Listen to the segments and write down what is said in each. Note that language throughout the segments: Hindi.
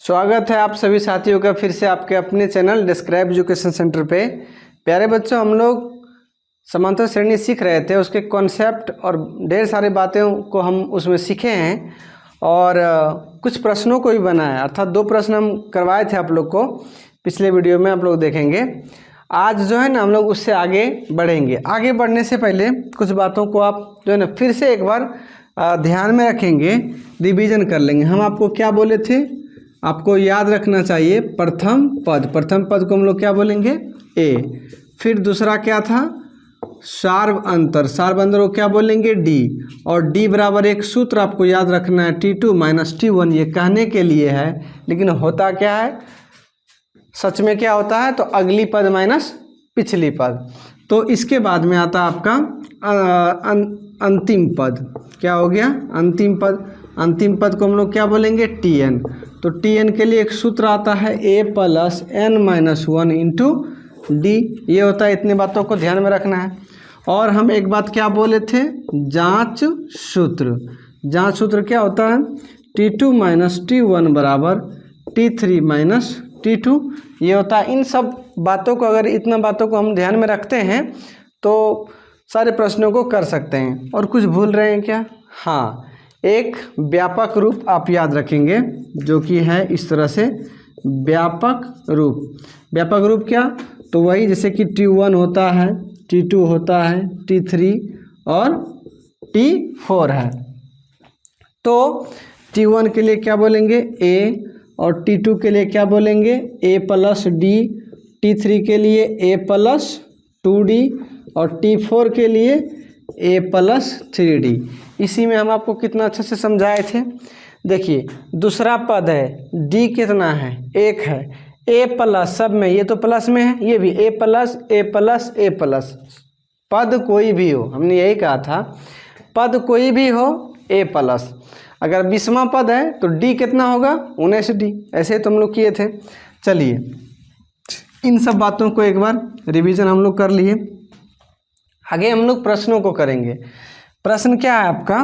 स्वागत है आप सभी साथियों का फिर से आपके अपने चैनल डिस्क्राइब एजुकेशन सेंटर पे। प्यारे बच्चों, हम लोग समांतर श्रेणी सीख रहे थे, उसके कॉन्सेप्ट और ढेर सारी बातें को हम उसमें सीखे हैं और कुछ प्रश्नों को भी बनाया, अर्थात 2 प्रश्न हम करवाए थे आप लोग को पिछले वीडियो में, आप लोग देखेंगे। आज जो है ना हम लोग उससे आगे बढ़ेंगे। आगे बढ़ने से पहले कुछ बातों को आप जो है ना फिर से एक बार ध्यान में रखेंगे, रिवीजन कर लेंगे। हम आपको क्या बोले थे, आपको याद रखना चाहिए प्रथम पद को हम लोग क्या बोलेंगे, ए। फिर दूसरा क्या था, सार्व अंतर को क्या बोलेंगे, डी। और डी बराबर एक सूत्र आपको याद रखना है, T2 - T1। ये कहने के लिए है, लेकिन होता क्या है, सच में क्या होता है, तो अगली पद माइनस पिछली पद। तो इसके बाद में आता आपका अंतिम पद। क्या हो गया, अंतिम पद। अंतिम पद को हम लोग क्या बोलेंगे, Tn। तो Tn के लिए एक सूत्र आता है a + n-1 इंटू डी। ये होता है, इतनी बातों को ध्यान में रखना है। और हम एक बात क्या बोले थे, जांच सूत्र। जांच सूत्र क्या होता है, T2 - T1 बराबर T3 - T2। ये होता है। इन सब बातों को, अगर इतना बातों को हम ध्यान में रखते हैं तो सारे प्रश्नों को कर सकते हैं। और कुछ भूल रहे हैं क्या, हाँ, एक व्यापक रूप आप याद रखेंगे जो कि है इस तरह से, व्यापक रूप। व्यापक रूप क्या, तो वही जैसे कि T1 होता है, T2 होता है, T3 और T4 है। तो T1 के लिए क्या बोलेंगे, A। और T2 के लिए क्या बोलेंगे, A + D। T3 के लिए A + 2D। और T4 के लिए A + 3D। इसी में हम आपको कितना अच्छे से समझाए थे। देखिए, दूसरा पद है, D कितना है, 1 है। A+ सब में, ये तो प्लस में है, ये भी A+, पद कोई भी हो, हमने यही कहा था, पद कोई भी हो A+। अगर 20वां पद है तो D कितना होगा, 19D। ऐसे तो हम लोग किए थे। चलिए, इन सब बातों को एक बार रिवीजन हम लोग कर लिए। आगे हम लोग प्रश्नों को करेंगे। प्रश्न क्या है आपका,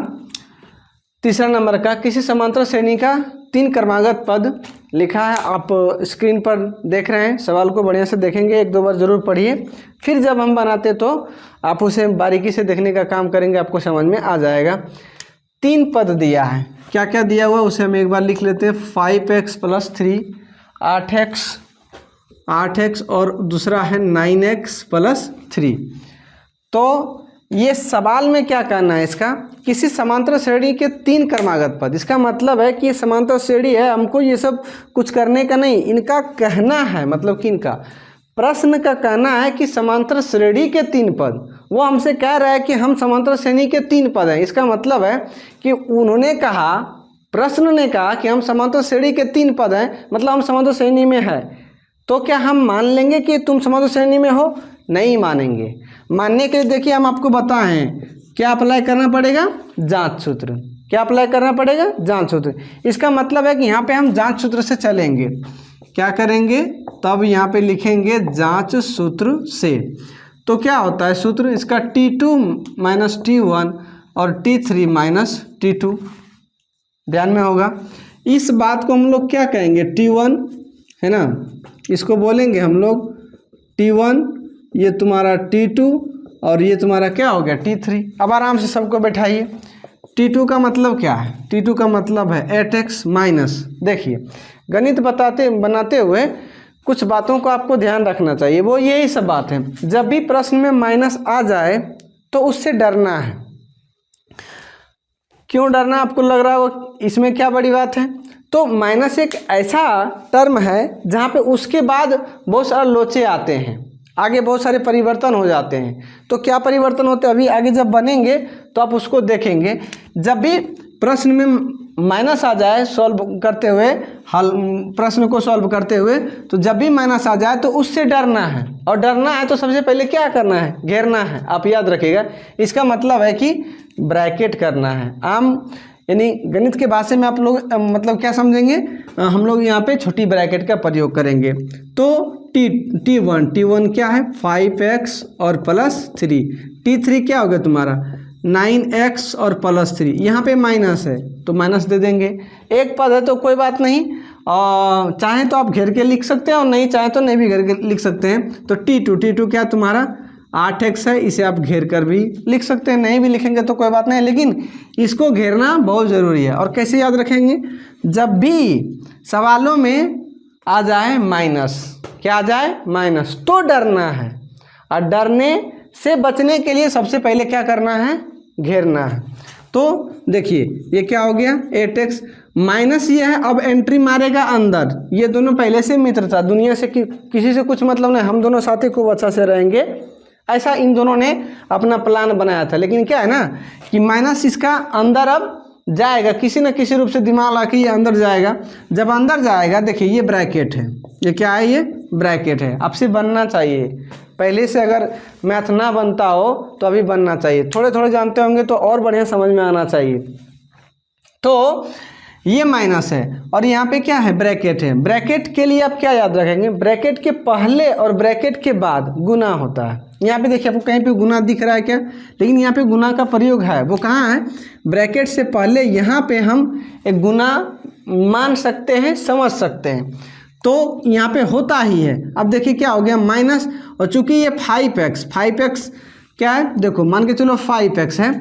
तीसरा नंबर का, किसी समांतर श्रेणी का 3 क्रमागत पद लिखा है। आप स्क्रीन पर देख रहे हैं, सवाल को बढ़िया से देखेंगे, 1-2 बार जरूर पढ़िए। फिर जब हम बनाते तो आप उसे बारीकी से देखने का काम करेंगे, आपको समझ में आ जाएगा। 3 पद दिया है, क्या क्या दिया हुआ उसे हम एक बार लिख लेते हैं। 5x + 3, 8x और दूसरा है 9x + 3। तो ये सवाल में क्या करना है, इसका किसी समांतर श्रेणी के 3 क्रमागत पद। इसका मतलब है कि ये समांतर श्रेणी है, हमको ये सब कुछ करने का नहीं, इनका कहना है, मतलब कि इनका प्रश्न का कहना है कि समांतर श्रेणी के 3 पद। वो हमसे कह रहा है कि हम समांतर श्रेणी के 3 पद हैं। इसका मतलब है कि उन्होंने कहा, प्रश्न ने कहा कि हम समांतर श्रेणी के 3 पद हैं, मतलब हम समांतर श्रेणी में है। तो क्या हम मान लेंगे कि तुम समांतर श्रेणी में हो? नहीं मानेंगे। मानने के लिए देखिए हम आपको बताएं, क्या अप्लाई करना पड़ेगा, जांच सूत्र। क्या अप्लाई करना पड़ेगा, जांच सूत्र। इसका मतलब है कि यहाँ पे हम जांच सूत्र से चलेंगे। क्या करेंगे, तब यहाँ पे लिखेंगे जांच सूत्र से। तो क्या होता है सूत्र इसका, T2 - T1 और T3 - T2। ध्यान में होगा। इस बात को हम लोग क्या कहेंगे, T1 है ना, इसको बोलेंगे हम लोग T1, ये तुम्हारा T2 और ये तुम्हारा क्या हो गया, T3। अब आराम से सबको बैठाइए। T2 का मतलब क्या है, T2 का मतलब है 8x माइनस। देखिए, गणित बनाते हुए कुछ बातों को आपको ध्यान रखना चाहिए, वो यही सब बात है। जब भी प्रश्न में माइनस आ जाए तो उससे डरना है। क्यों डरना, आपको लग रहा हो इसमें क्या बड़ी बात है। तो माइनस एक ऐसा टर्म है जहाँ पे उसके बाद बहुत सारे लोचे आते हैं, आगे बहुत सारे परिवर्तन हो जाते हैं। तो क्या परिवर्तन होते हैं, अभी आगे जब बनेंगे तो आप उसको देखेंगे। जब भी प्रश्न में माइनस आ जाए, सॉल्व करते हुए, हल प्रश्न को सॉल्व करते हुए, तो जब भी माइनस आ जाए तो उससे डरना है। और डरना है तो सबसे पहले क्या करना है, घेरना है। आप याद रखिएगा, इसका मतलब है कि ब्रैकेट करना है। आम यानी गणित के भाषा में आप लोग मतलब क्या समझेंगे, हम लोग यहाँ पे छोटी ब्रैकेट का प्रयोग करेंगे। तो T1 क्या है, 5x और +3। T3 क्या हो गया तुम्हारा, 9x और +3। यहाँ पे माइनस है तो माइनस दे देंगे। एक पद है तो कोई बात नहीं, और चाहे तो आप घेर के लिख सकते हैं और नहीं चाहे तो नहीं भी घेर के लिख सकते हैं। तो T2 क्या तुम्हारा 8x है, इसे आप घेर कर भी लिख सकते हैं, नहीं भी लिखेंगे तो कोई बात नहीं, लेकिन इसको घेरना बहुत ज़रूरी है। और कैसे याद रखेंगे, जब भी सवालों में आ जाए माइनस, क्या आ जाए माइनस, तो डरना है। और डरने से बचने के लिए सबसे पहले क्या करना है, घेरना है। तो देखिए ये क्या हो गया 8x माइनस ये है, अब एंट्री मारेगा अंदर। ये दोनों पहले से मित्र था, दुनिया से किसी से कुछ मतलब नहीं, हम दोनों साथी खूब अच्छा से रहेंगे, ऐसा इन दोनों ने अपना प्लान बनाया था। लेकिन क्या है ना कि माइनस इसका अंदर अब जाएगा, किसी न किसी रूप से दिमाग ला के ये अंदर जाएगा। जब अंदर जाएगा देखिए ये ब्रैकेट है, ये क्या है, ये ब्रैकेट है। आपसे बनना चाहिए, पहले से अगर मैथ ना बनता हो तो अभी बनना चाहिए, थोड़े थोड़े जानते होंगे तो और बढ़िया समझ में आना चाहिए। तो ये माइनस है और यहाँ पे क्या है, ब्रैकेट है। ब्रैकेट के लिए आप क्या याद रखेंगे, ब्रैकेट के पहले और ब्रैकेट के बाद गुना होता है। यहाँ पे देखिए आपको कहीं पे गुना दिख रहा है क्या, लेकिन यहाँ पे गुना का प्रयोग है, वो कहाँ है, ब्रैकेट से पहले। यहाँ पे हम एक गुना मान सकते हैं, समझ सकते हैं, तो यहाँ पे होता ही है। अब देखिए क्या हो गया माइनस, और चूंकि ये 5x क्या है, देखो मान के चलो 5x है,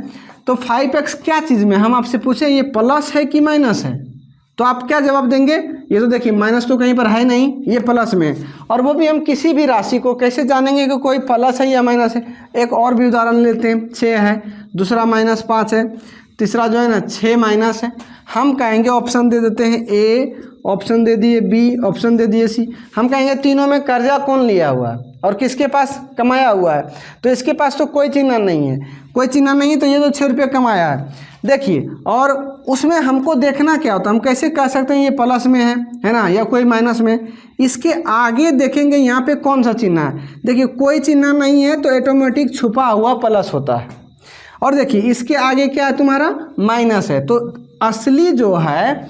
तो 5x क्या चीज़ में, हम आपसे पूछे ये प्लस है कि माइनस है, तो आप क्या जवाब देंगे, ये तो देखिए माइनस तो कहीं पर है नहीं, ये प्लस में। और वो भी हम किसी भी राशि को कैसे जानेंगे कि कोई प्लस है या माइनस है। एक और भी उदाहरण लेते हैं, 6 है, दूसरा -5 है, तीसरा जो है ना 6 माइनस है। हम कहेंगे ऑप्शन दे देते हैं, ए ऑप्शन दे दिए, बी ऑप्शन दे दिए, सी। हम कहेंगे तीनों में कर्जा कौन लिया हुआ है और किसके पास कमाया हुआ है, तो इसके पास तो कोई चिन्ह नहीं है, कोई चिन्ह नहीं है, तो ये तो 6 रुपये कमाया है। देखिए और उसमें हमको देखना क्या होता है, हम कैसे कह सकते हैं ये प्लस में है ना, या कोई माइनस में। इसके आगे देखेंगे यहाँ पे कौन सा चिन्ह है, देखिए कोई चिन्ह नहीं है तो ऑटोमेटिक छुपा हुआ प्लस होता है। और देखिए इसके आगे क्या है तुम्हारा माइनस है, तो असली जो है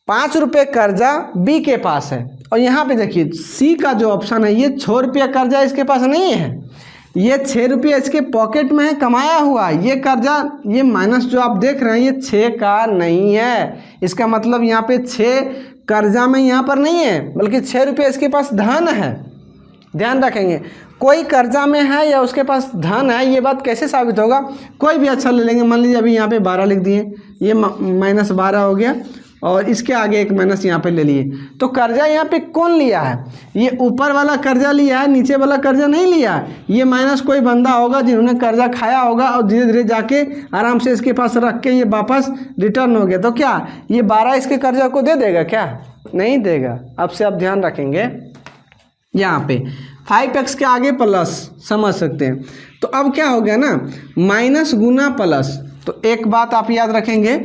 5 रुपये कर्जा बी के पास है। और यहाँ पे देखिए सी का जो ऑप्शन है, ये 6 रुपये कर्जा इसके पास नहीं है, ये 6 रुपये इसके पॉकेट में है, कमाया हुआ। ये कर्जा, ये माइनस जो आप देख रहे हैं, ये 6 का नहीं है। इसका मतलब यहाँ पे 6 कर्जा में यहाँ पर नहीं है, बल्कि 6 रुपये इसके पास धन है। ध्यान रखेंगे, कोई कर्जा में है या उसके पास धन है, ये बात कैसे साबित होगा, कोई भी अच्छा ले लेंगे। मान लीजिए अभी यहाँ पे 12 लिख दिए, ये -12 हो गया, और इसके आगे एक माइनस यहाँ पे ले लिए, तो कर्जा यहाँ पे कौन लिया है, ये ऊपर वाला कर्जा लिया है, नीचे वाला कर्जा नहीं लिया है। ये माइनस कोई बंदा होगा जिन्होंने कर्जा खाया होगा और धीरे धीरे जाके आराम से इसके पास रख के ये वापस रिटर्न हो गया। तो क्या ये 12 इसके कर्जा को दे देगा, क्या नहीं देगा। अब से आप ध्यान रखेंगे, यहाँ पे 5x के आगे प्लस समझ सकते हैं। तो अब क्या हो गया ना, माइनस गुना प्लस। तो एक बात आप याद रखेंगे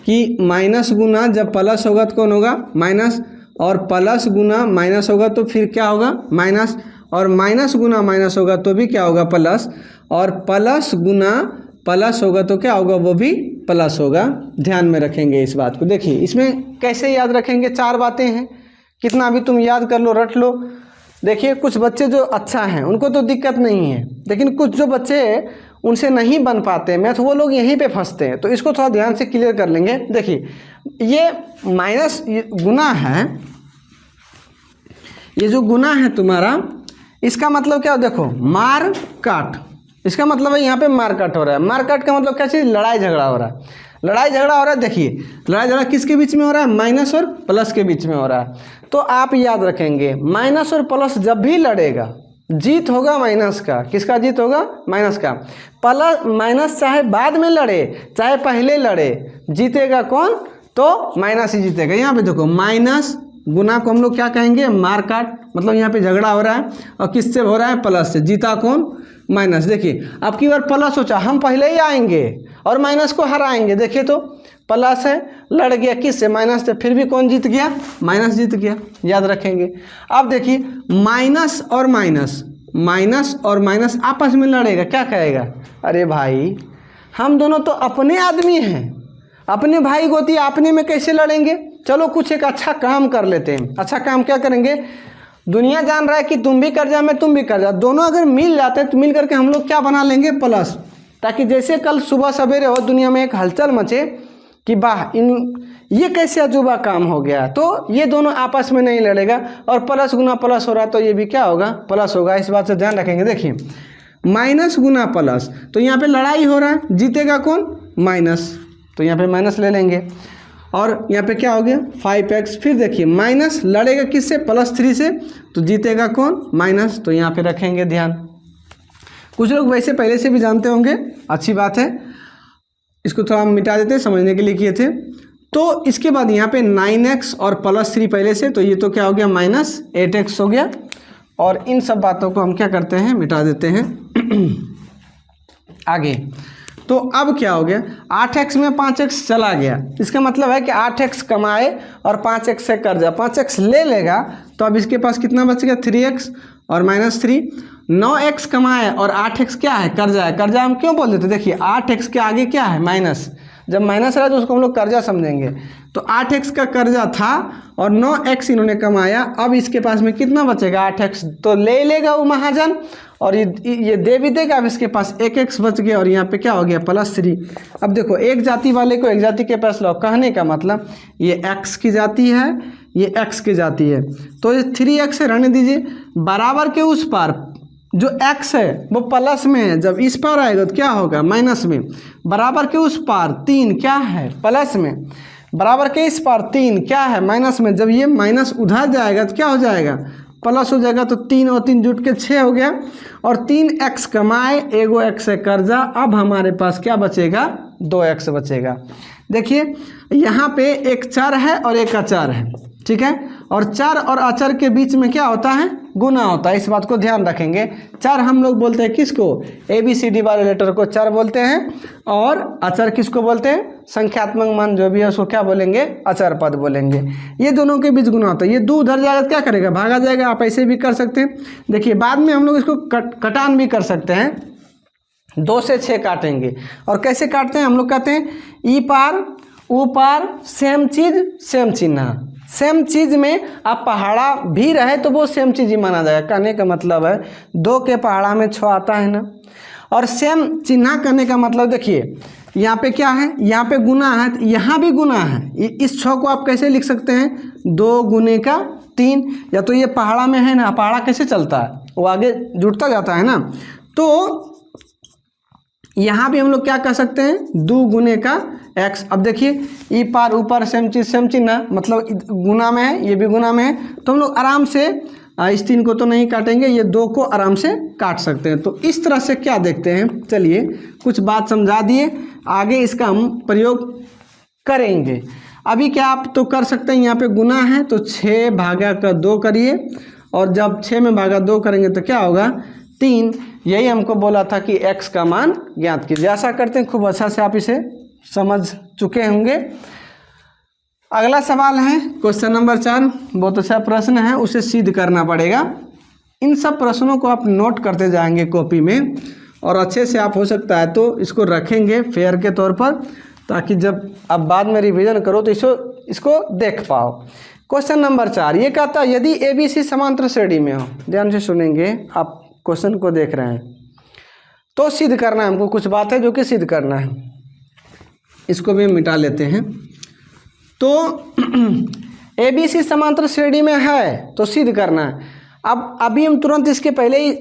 कि माइनस गुना जब प्लस होगा तो कौन होगा, माइनस, और प्लस गुना माइनस होगा तो फिर क्या होगा, माइनस, और माइनस गुना माइनस होगा तो भी क्या होगा, प्लस, और प्लस गुना प्लस होगा तो क्या होगा, वो भी प्लस होगा। ध्यान में रखेंगे इस बात को। देखिए इसमें कैसे याद रखेंगे, 4 बातें हैं, कितना भी तुम याद कर लो, रट लो। देखिए कुछ बच्चे जो अच्छा हैं उनको तो दिक्कत नहीं है, लेकिन कुछ जो बच्चे उनसे नहीं बन पाते मैथ, वो लोग यहीं पे फंसते हैं। तो इसको थोड़ा ध्यान से क्लियर कर लेंगे। देखिए ये माइनस गुना है, ये जो गुना है तुम्हारा, इसका मतलब क्या हो, देखो मार काट, इसका मतलब है यहाँ पे मार काट हो रहा है। मार काट का मतलब क्या चीज़, लड़ाई झगड़ा हो रहा है, लड़ाई झगड़ा हो रहा है। देखिए लड़ाई झगड़ा किसके बीच में हो रहा है, माइनस और प्लस के बीच में हो रहा है। तो आप याद रखेंगे माइनस और प्लस जब भी लड़ेगा, जीत होगा माइनस का। किसका जीत होगा, माइनस का। प्लस माइनस चाहे बाद में लड़े चाहे पहले लड़े, जीतेगा कौन, तो माइनस ही जीतेगा। यहाँ पे देखो माइनस गुना को हम लोग क्या कहेंगे, मार काट, मतलब यहाँ पे झगड़ा हो रहा है और किससे हो रहा है, प्लस से। जीता कौन, माइनस। देखिए अब की बार प्लस सोचा, हम पहले ही आएंगे और माइनस को हराएंगे। देखिए तो प्लस है, लड़ गया किससे, माइनस से, फिर भी कौन जीत गया, माइनस जीत गया। याद रखेंगे। अब देखिए माइनस और माइनस, माइनस और माइनस आपस में लड़ेगा, क्या कहेगा, अरे भाई हम दोनों तो अपने आदमी हैं, अपने भाई गोती अपने में कैसे लड़ेंगे। चलो कुछ एक अच्छा काम कर लेते हैं। अच्छा काम क्या करेंगे, दुनिया जान रहा है कि तुम भी कर्जा में तुम भी कर्जा, दोनों अगर मिल जाते हैं तो मिल करके हम लोग क्या बना लेंगे, प्लस, ताकि जैसे कल सुबह सवेरे हो दुनिया में एक हलचल मचे कि वाह ये कैसे अजूबा काम हो गया। तो ये दोनों आपस में नहीं लड़ेगा और प्लस गुना प्लस हो रहा है तो ये भी क्या होगा, प्लस होगा। इस बात से ध्यान रखेंगे। देखिए माइनस गुना प्लस, तो यहाँ पे लड़ाई हो रहा है, जीतेगा कौन, माइनस, तो यहाँ पे माइनस ले लेंगे। और यहाँ पे क्या हो गया 5x, फिर देखिए माइनस लड़ेगा किससे, +3 से, तो जीतेगा कौन, माइनस, तो यहाँ पे रखेंगे ध्यान। कुछ लोग वैसे पहले से भी जानते होंगे, अच्छी बात है, इसको थोड़ा हम मिटा देते हैं, समझने के लिए किए थे। तो इसके बाद यहाँ पे 9x और +3 पहले से, तो ये तो क्या हो गया -8x हो गया। और इन सब बातों को हम क्या करते हैं, मिटा देते हैं आगे। तो अब क्या हो गया, 8x में 5x चला गया, इसका मतलब है कि 8x कमाए और 5x से कर्जा, 5x ले लेगा, तो अब इसके पास कितना बच गया 3x और -3। 9x कमाए और 8x क्या है, कर्जा है। कर्जा हम क्यों बोल देते, देखिए 8x के आगे क्या है, माइनस, जब माइनस रहा तो उसको हम लोग कर्जा समझेंगे। तो 8x का कर्जा था और 9x इन्होंने कमाया, अब इसके पास में कितना बचेगा 8x, तो ले लेगा वो महाजन और ये दे भी देगा। अब इसके पास 1x बच गया और यहाँ पे क्या हो गया +3। अब देखो एक जाति वाले को एक जाति के पास लाओ, कहने का मतलब ये x की जाति है, ये x की जाति है, तो ये 3x रहने दीजिए। बराबर के उस पार जो x है वो प्लस में है, जब इस पार आएगा तो क्या होगा माइनस में। बराबर के उस पार 3 क्या है प्लस में, बराबर के इस पार 3 क्या है माइनस में। जब ये माइनस उधर जाएगा तो क्या हो जाएगा, प्लस हो जाएगा। तो 3 और 3 जुट के 6 हो गया और 3x कमाए, एगो x है कर्जा। अब हमारे पास क्या बचेगा 2x बचेगा। देखिए यहाँ पे एक चर है और एक अचर है, ठीक है, और चर और अचर के बीच में क्या होता है, गुना होता है, इस बात को ध्यान रखेंगे। चर हम लोग बोलते हैं किसको, ABCD वाले लेटर को चर बोलते हैं, और अचर किसको बोलते हैं, संख्यात्मक मान जो भी है उसको क्या बोलेंगे, अचर पद बोलेंगे। ये दोनों के बीच गुना होता है। ये 2 उधर जाएगा तो क्या करेगा, भागा जाएगा। आप ऐसे भी कर सकते हैं। देखिए बाद में हम लोग इसको कटान भी कर सकते हैं, 2 से 6 काटेंगे। और कैसे काटते हैं, हम लोग कहते हैं ई पार ऊ पार सेम चीज सेम चिन्ह। सेम चीज़ में आप पहाड़ा भी रहे तो वो सेम चीज़ ही माना जाएगा। कहने का मतलब है 2 के पहाड़ा में 6 आता है ना। और सेम चिन्ह करने का मतलब देखिए यहाँ पे क्या है, यहाँ पे गुना है, यहाँ भी गुना है। इस 6 को आप कैसे लिख सकते हैं, 2 गुने का 3, या तो ये पहाड़ा में है ना, पहाड़ा कैसे चलता है, वो आगे जुड़ता जाता है ना। तो यहाँ भी हम लोग क्या कह सकते हैं, 2 गुने का x। अब देखिए ई पार ऊपर सेम चीज सेम चिन्ह, मतलब गुना में है, ये भी गुना में है, तो हम लोग आराम से इस 3 को तो नहीं काटेंगे, ये 2 को आराम से काट सकते हैं। तो इस तरह से क्या देखते हैं, चलिए कुछ बात समझा दिए, आगे इसका हम प्रयोग करेंगे। अभी क्या आप तो कर सकते हैं, यहाँ पे गुना है तो 6 भागा का 2 करिए, और जब 6 में भागा 2 करेंगे तो क्या होगा 3। यही हमको बोला था कि x का मान ज्ञात कीजिए। आशा करते हैं खूब अच्छा से आप इसे समझ चुके होंगे। अगला सवाल है क्वेश्चन नंबर 4, बहुत अच्छा प्रश्न है, उसे सिद्ध करना पड़ेगा। इन सब प्रश्नों को आप नोट करते जाएंगे कॉपी में, और अच्छे से आप हो सकता है तो इसको रखेंगे फेयर के तौर पर, ताकि जब आप बाद में रिवीजन करो तो इसको देख पाओ। क्वेश्चन नंबर 4 ये कहता है यदि ABC समांतर श्रेणी में हो, ध्यान से सुनेंगे, आप क्वेश्चन को देख रहे हैं तो सिद्ध करना है हमको। कुछ बात है जो कि सिद्ध करना है, इसको भी मिटा लेते हैं। तो ABC समांतर श्रेणी में है तो सिद्ध करना है। अब अभी हम तुरंत इसके पहले ही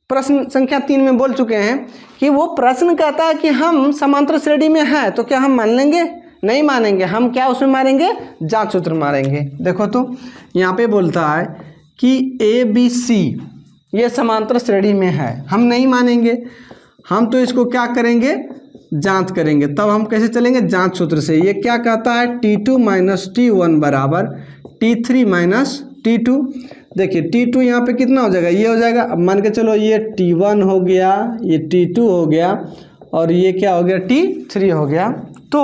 प्रश्न संख्या 3 में बोल चुके हैं कि वो प्रश्न कहता है कि हम समांतर श्रेणी में है, तो क्या हम मान लेंगे, नहीं मानेंगे। हम क्या उसमें मारेंगे, जांच सूत्र मारेंगे। देखो तो यहाँ पे बोलता है कि ABC ये समांतर श्रेणी में है, हम नहीं मानेंगे। हम तो इसको क्या करेंगे, जांच करेंगे। तब हम कैसे चलेंगे, जांच सूत्र से। ये क्या कहता है, T2 - T1 बराबर T3 - T2। देखिए T2 यहाँ पे कितना हो जाएगा, ये हो जाएगा। अब मान के चलो ये T1 हो गया, ये T2 हो गया, और ये क्या हो गया T3 हो गया। तो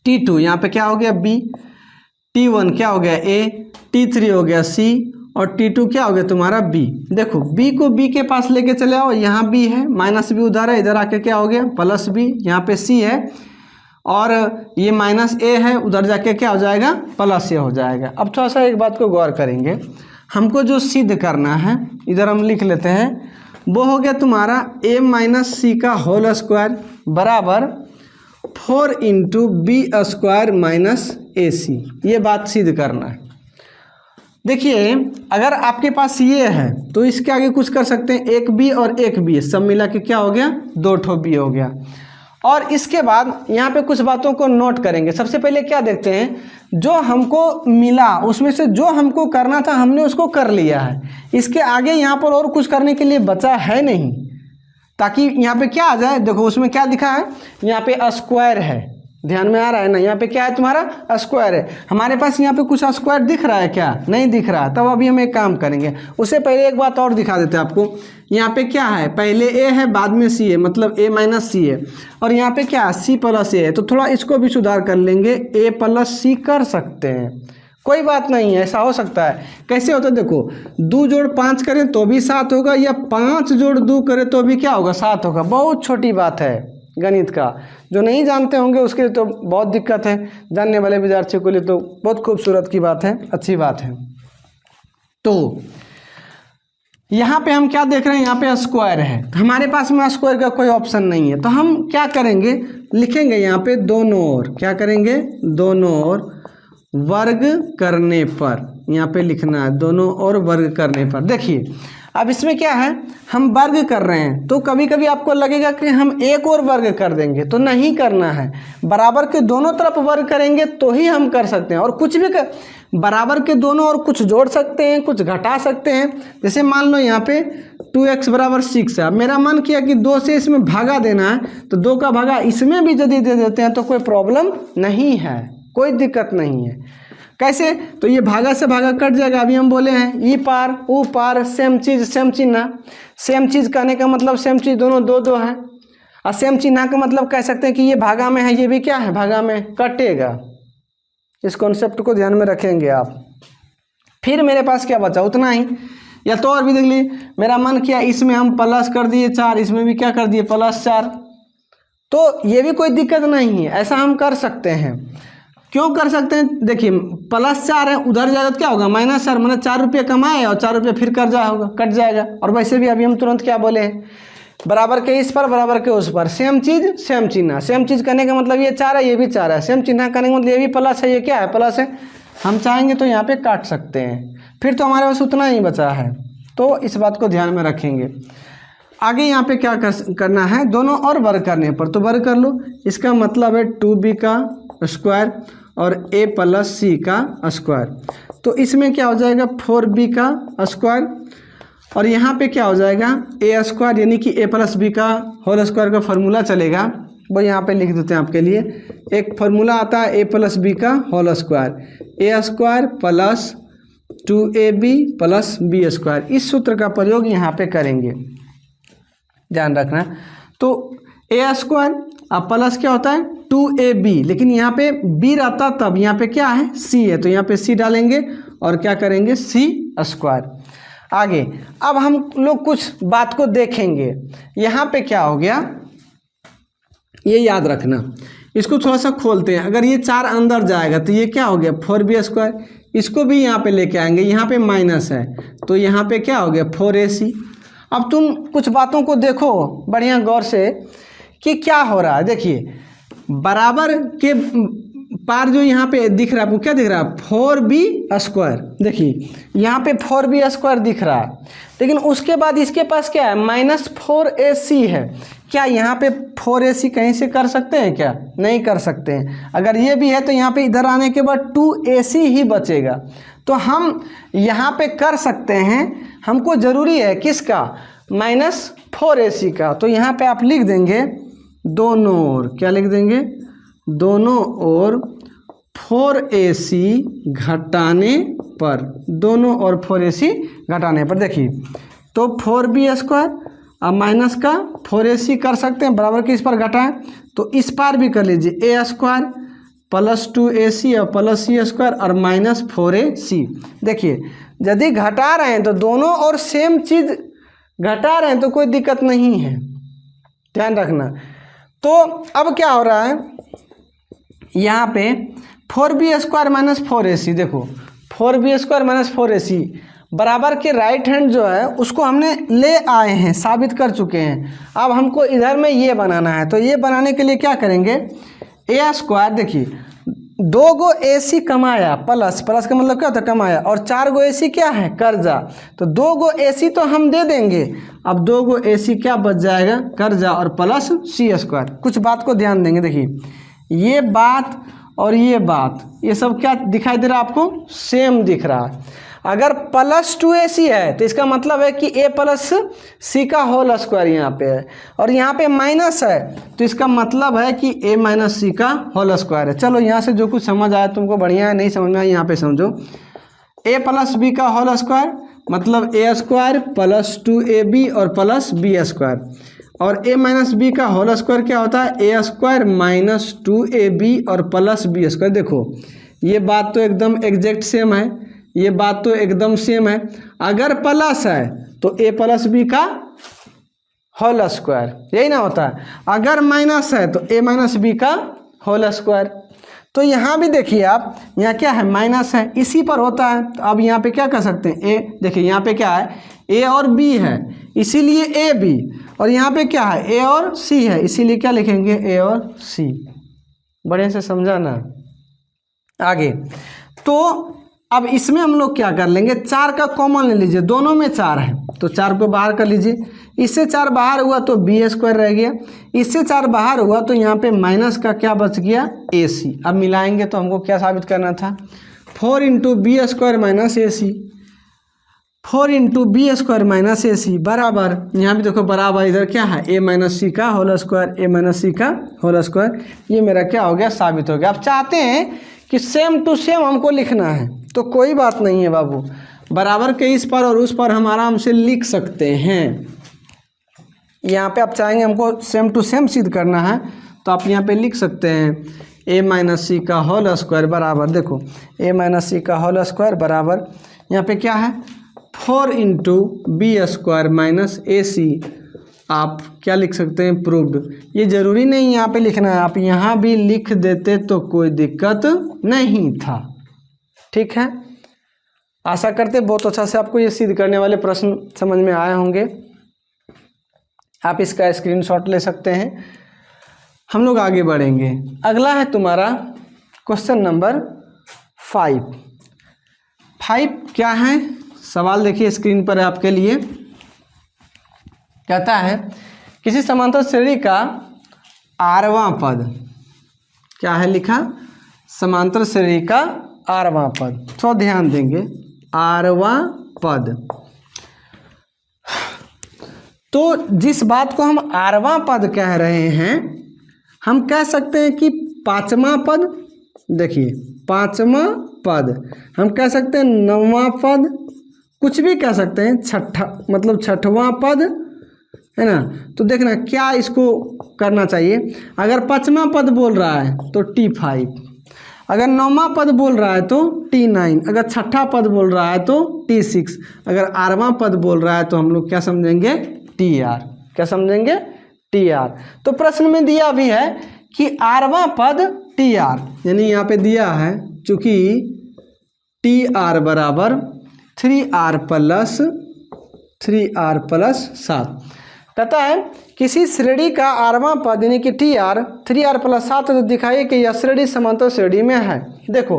T2 यहाँ पे क्या हो गया B, T1 क्या हो गया A, T3 हो गया C, और T2 क्या हो गया तुम्हारा B। देखो B को B के पास लेके चले आओ, यहाँ B है, -B उधर है, इधर आके क्या हो गया +B, यहाँ पे C है, और ये -A है, उधर जाके क्या हो जाएगा +A हो जाएगा। अब थोड़ा सा एक बात को गौर करेंगे, हमको जो सिद्ध करना है इधर हम लिख लेते हैं, वो हो गया तुम्हारा A - C का होल स्क्वायर बराबर 4 इंटू बी स्क्वायर माइनस ए सी, ये बात सिद्ध करना है। देखिए अगर आपके पास ये है तो इसके आगे कुछ कर सकते हैं, एक बी और एक बी सब मिला के क्या हो गया, 2 ठो बी हो गया। और इसके बाद यहाँ पे कुछ बातों को नोट करेंगे। सबसे पहले क्या देखते हैं, जो हमको मिला उसमें से जो हमको करना था हमने उसको कर लिया है, इसके आगे यहाँ पर और कुछ करने के लिए बचा है नहीं, ताकि यहाँ पे क्या आ जाए। देखो उसमें क्या दिखा है, यहाँ पे स्क्वायर है, ध्यान में आ रहा है ना, यहाँ पे क्या है तुम्हारा स्क्वायर है। हमारे पास यहाँ पे कुछ स्क्वायर दिख रहा है क्या, नहीं दिख रहा। तब अभी हम एक काम करेंगे, उससे पहले एक बात और दिखा देते हैं आपको। यहाँ पे क्या है, पहले ए है बाद में सी है, मतलब ए माइनस सी है, और यहाँ पे क्या है सी प्लस ए है। तो थोड़ा इसको भी सुधार कर लेंगे, ए प्लस सी कर सकते हैं, कोई बात नहीं है, ऐसा हो सकता है। कैसे होता है देखो, 2 जोड़ 5 करें तो भी 7 होगा, या 5 जोड़ 2 करें तो भी क्या होगा, 7 होगा। बहुत छोटी बात है गणित का, जो नहीं जानते होंगे उसके लिए तो बहुत दिक्कत है, जानने वाले विद्यार्थियों के लिए तो बहुत खूबसूरत की बात है, अच्छी बात है। तो यहाँ पे हम क्या देख रहे हैं, यहाँ पे स्क्वायर है, हमारे पास में स्क्वायर का कोई ऑप्शन नहीं है। तो हम क्या करेंगे, लिखेंगे यहाँ पे दोनों ओर, क्या करेंगे, दोनों ओर वर्ग करने पर, यहाँ पे लिखना है दोनों ओर वर्ग करने पर। देखिए अब इसमें क्या है, हम वर्ग कर रहे हैं, तो कभी कभी आपको लगेगा कि हम एक और वर्ग कर देंगे, तो नहीं करना है। बराबर के दोनों तरफ वर्ग करेंगे तो ही हम कर सकते हैं। और कुछ भी बराबर के दोनों और कुछ जोड़ सकते हैं, कुछ घटा सकते हैं। जैसे मान लो यहाँ पे 2x बराबर 6 है, अब मेरा मन किया कि 2 से इसमें भागा देना है, तो 2 का भागा इसमें भी यदि दे देते हैं तो कोई प्रॉब्लम नहीं है, कोई दिक्कत नहीं है। कैसे, तो ये भागा से भागा कट जाएगा। अभी हम बोले हैं ई पार ऊ पार सेम चीज़ ना, सेम चीज़ कहने का मतलब सेम चीज़ दोनों 2 है, और सेम चिन्ह का मतलब कह सकते हैं कि ये भागा में है, ये भी क्या है, भागा में कटेगा। इस कॉन्सेप्ट को ध्यान में रखेंगे आप। फिर मेरे पास क्या बचा, उतना ही, या तो और भी देख लीजिए, मेरा मन किया इसमें हम प्लस कर दिए 4, इसमें भी क्या कर दिए +4, तो ये भी कोई दिक्कत नहीं है, ऐसा हम कर सकते हैं। क्यों कर सकते हैं, देखिए +4 है, उधर जाएगा तो क्या होगा -4, मतलब 4 रुपये कमाए और 4 रुपये फिर कर्जा होगा, कट जाएगा। और वैसे भी अभी हम तुरंत क्या बोले हैं, बराबर के इस पर बराबर के उस पर, सेम चीज़ सेम चिन्ह। सेम चीज़ करने का मतलब ये 4 है, ये भी 4 है, सेम चिन्ह करने का मतलब ये भी प्लस है, ये क्या है, प्लस है। हम चाहेंगे तो यहाँ पे काट सकते हैं, फिर तो हमारे पास उतना ही बचा है। तो इस बात को ध्यान में रखेंगे। आगे यहाँ पे क्या करना है, दोनों और वर्ग करने पर, तो वर्ग कर लो। इसका मतलब है 2b का स्क्वायर और a + c का स्क्वायर। तो इसमें क्या हो जाएगा, 4b का स्क्वायर, और यहाँ पे क्या हो जाएगा a स्क्वायर, यानी कि a + b का होल स्क्वायर का फॉर्मूला चलेगा, वो यहाँ पे लिख देते हैं आपके लिए। एक फार्मूला आता है a + b का whole square, a square + 2ab + b square. इस सूत्र का प्रयोग यहाँ पे करेंगे, ध्यान रखना। तो a स्क्वायर अब प्लस क्या होता है 2ab, लेकिन यहाँ पे b रहता तब, यहाँ पे क्या है c है, तो यहाँ पे c डालेंगे और क्या करेंगे c स्क्वायर। आगे अब हम लोग कुछ बात को देखेंगे। यहाँ पे क्या हो गया, ये याद रखना, इसको थोड़ा सा खोलते हैं। अगर ये 4 अंदर जाएगा तो ये क्या हो गया 4b स्क्वायर, इसको भी यहाँ पे लेके आएंगे, यहाँ पे माइनस है तो यहाँ पे क्या हो गया 4ac। अब तुम कुछ बातों को देखो बढ़िया गौर से कि क्या हो रहा है। देखिए बराबर के पार जो यहाँ पे दिख रहा है, आपको क्या दिख रहा है 4b स्क्वायर। देखिए यहाँ पे 4b स्क्वायर दिख रहा है, लेकिन उसके बाद इसके पास क्या है -4ac है। क्या यहाँ पे 4ac कहीं से कर सकते हैं क्या, नहीं कर सकते हैं। अगर ये भी है तो यहाँ पे इधर आने के बाद 2ac ही बचेगा। तो हम यहाँ पे कर सकते हैं, हमको ज़रूरी है किसका -4ac का। तो यहाँ पे आप लिख देंगे दोनों ओर, क्या लिख देंगे, दोनों ओर 4ac घटाने पर, दोनों ओर 4ac घटाने पर। देखिए तो 4b स्क्वायर अब माइनस का 4ac कर सकते हैं, बराबर के इस पर घटाएं तो इस पार भी कर लीजिए, a स्क्वायर + 2ac और + c स्क्वायर और -4ac। देखिए यदि घटा रहे हैं तो दोनों और सेम चीज़ घटा रहे हैं तो कोई दिक्कत नहीं है, ध्यान रखना। तो अब क्या हो रहा है, यहाँ पे 4b स्क्वायर -4ac, देखो 4b स्क्वायर -4ac बराबर के राइट हैंड जो है उसको हमने ले आए हैं, साबित कर चुके हैं। अब हमको इधर में ये बनाना है, तो ये बनाने के लिए क्या करेंगे, ए स्क्वायर, देखिए 2 गो AC कमाया, प्लस का मतलब क्या होता है कमाया, और 4 गो AC क्या है कर्जा, तो 2 गो AC तो हम दे देंगे, अब 2 गो AC क्या बच जाएगा कर्जा और प्लस C स्क्वायर। कुछ बात को ध्यान देंगे, देखिए ये बात और ये बात ये सब क्या दिखाई दे रहा है आपको, सेम दिख रहा है। अगर प्लस 2AC है तो इसका मतलब है कि A प्लस C का होल स्क्वायर यहाँ पे है, और यहाँ पे माइनस है तो इसका मतलब है कि A माइनस C का होल स्क्वायर है। चलो यहाँ से जो कुछ समझ आया तुमको बढ़िया है, नहीं समझ में आया यहाँ पे समझो। A प्लस B का होल स्क्वायर मतलब A स्क्वायर प्लस 2AB और प्लस B स्क्वायर, और A माइनस B का होल स्क्वायर क्या होता है, A स्क्वायर माइनस 2AB और प्लस B स्क्वायर। देखो ये बात तो एकदम एग्जैक्ट सेम है, ये बात तो एकदम सेम है। अगर प्लस है तो A प्लस B का होल स्क्वायर, यही ना होता है। अगर माइनस है तो A माइनस B का होल स्क्वायर। तो यहाँ भी देखिए आप, यहाँ क्या है माइनस है, इसी पर होता है। तो अब यहाँ पे क्या कर सकते हैं, A देखिए यहाँ पे क्या है A और B है इसीलिए AB, और यहाँ पे क्या है A और C है इसीलिए क्या लिखेंगे A और C। बढ़िया से समझा ना। आगे तो अब इसमें हम लोग क्या कर लेंगे, 4 का कॉमन ले लीजिए, दोनों में 4 है तो 4 को बाहर कर लीजिए, इससे 4 बाहर हुआ तो B स्क्वायर रह गया, इससे 4 बाहर हुआ तो यहाँ पे माइनस का क्या बच गया AC। अब मिलाएंगे तो हमको क्या साबित करना था, 4 into B square minus AC, 4 into B square minus AC बराबर, यहाँ भी देखो बराबर इधर क्या है A माइनस C का whole square, A minus C का होल स्क्वायर। ये मेरा क्या हो गया साबित हो गया। आप चाहते हैं कि सेम टू सेम हमको लिखना है तो कोई बात नहीं है बाबू, बराबर के इस पर और उस पर हम आराम से लिख सकते हैं। यहाँ पे आप चाहेंगे हमको सेम टू सेम सिद्ध करना है तो आप यहाँ पे लिख सकते हैं A माइनस C का होल स्क्वायर बराबर, देखो A माइनस C का होल स्क्वायर बराबर यहाँ पे क्या है 4 into B square minus AC। आप क्या लिख सकते हैं प्रूव्ड। ये ज़रूरी नहीं यहाँ पे लिखना है, आप यहाँ भी लिख देते तो कोई दिक्कत नहीं था। ठीक है, आशा करते बहुत अच्छा से आपको ये सिद्ध करने वाले प्रश्न समझ में आए होंगे। आप इसका स्क्रीनशॉट ले सकते हैं। हम लोग आगे बढ़ेंगे। अगला है तुम्हारा क्वेश्चन नंबर 5 क्या है सवाल, देखिए स्क्रीन पर है आपके लिए। कहता है किसी समांतर श्रेणी का आरवां पद, क्या है लिखा, समांतर श्रेणी का आरवां पद। तो ध्यान देंगे आरवां पद, तो जिस बात को हम आरवां पद कह रहे हैं हम कह सकते हैं कि 5वां पद, देखिए 5वां पद, हम कह सकते हैं 9वां पद, कुछ भी कह सकते हैं, मतलब 6वां पद है ना। तो देखना क्या इसको करना चाहिए। अगर 5वां पद बोल रहा है तो T5, अगर 9वां पद बोल रहा है तो T9, अगर 6ठा पद बोल रहा है तो T6, अगर 8वां पद बोल रहा है तो हम लोग क्या समझेंगे TR। क्या समझेंगे TR। तो प्रश्न में दिया भी है कि 8वां पद TR, यानी यहाँ पे दिया है चूँकि TR बराबर 3R प्लस 7। कहता है किसी श्रेणी का आरवां पद यानी कि TR 3R प्लस 7 तो दिखाइए कि यह श्रेणी समांतर श्रेणी में है। देखो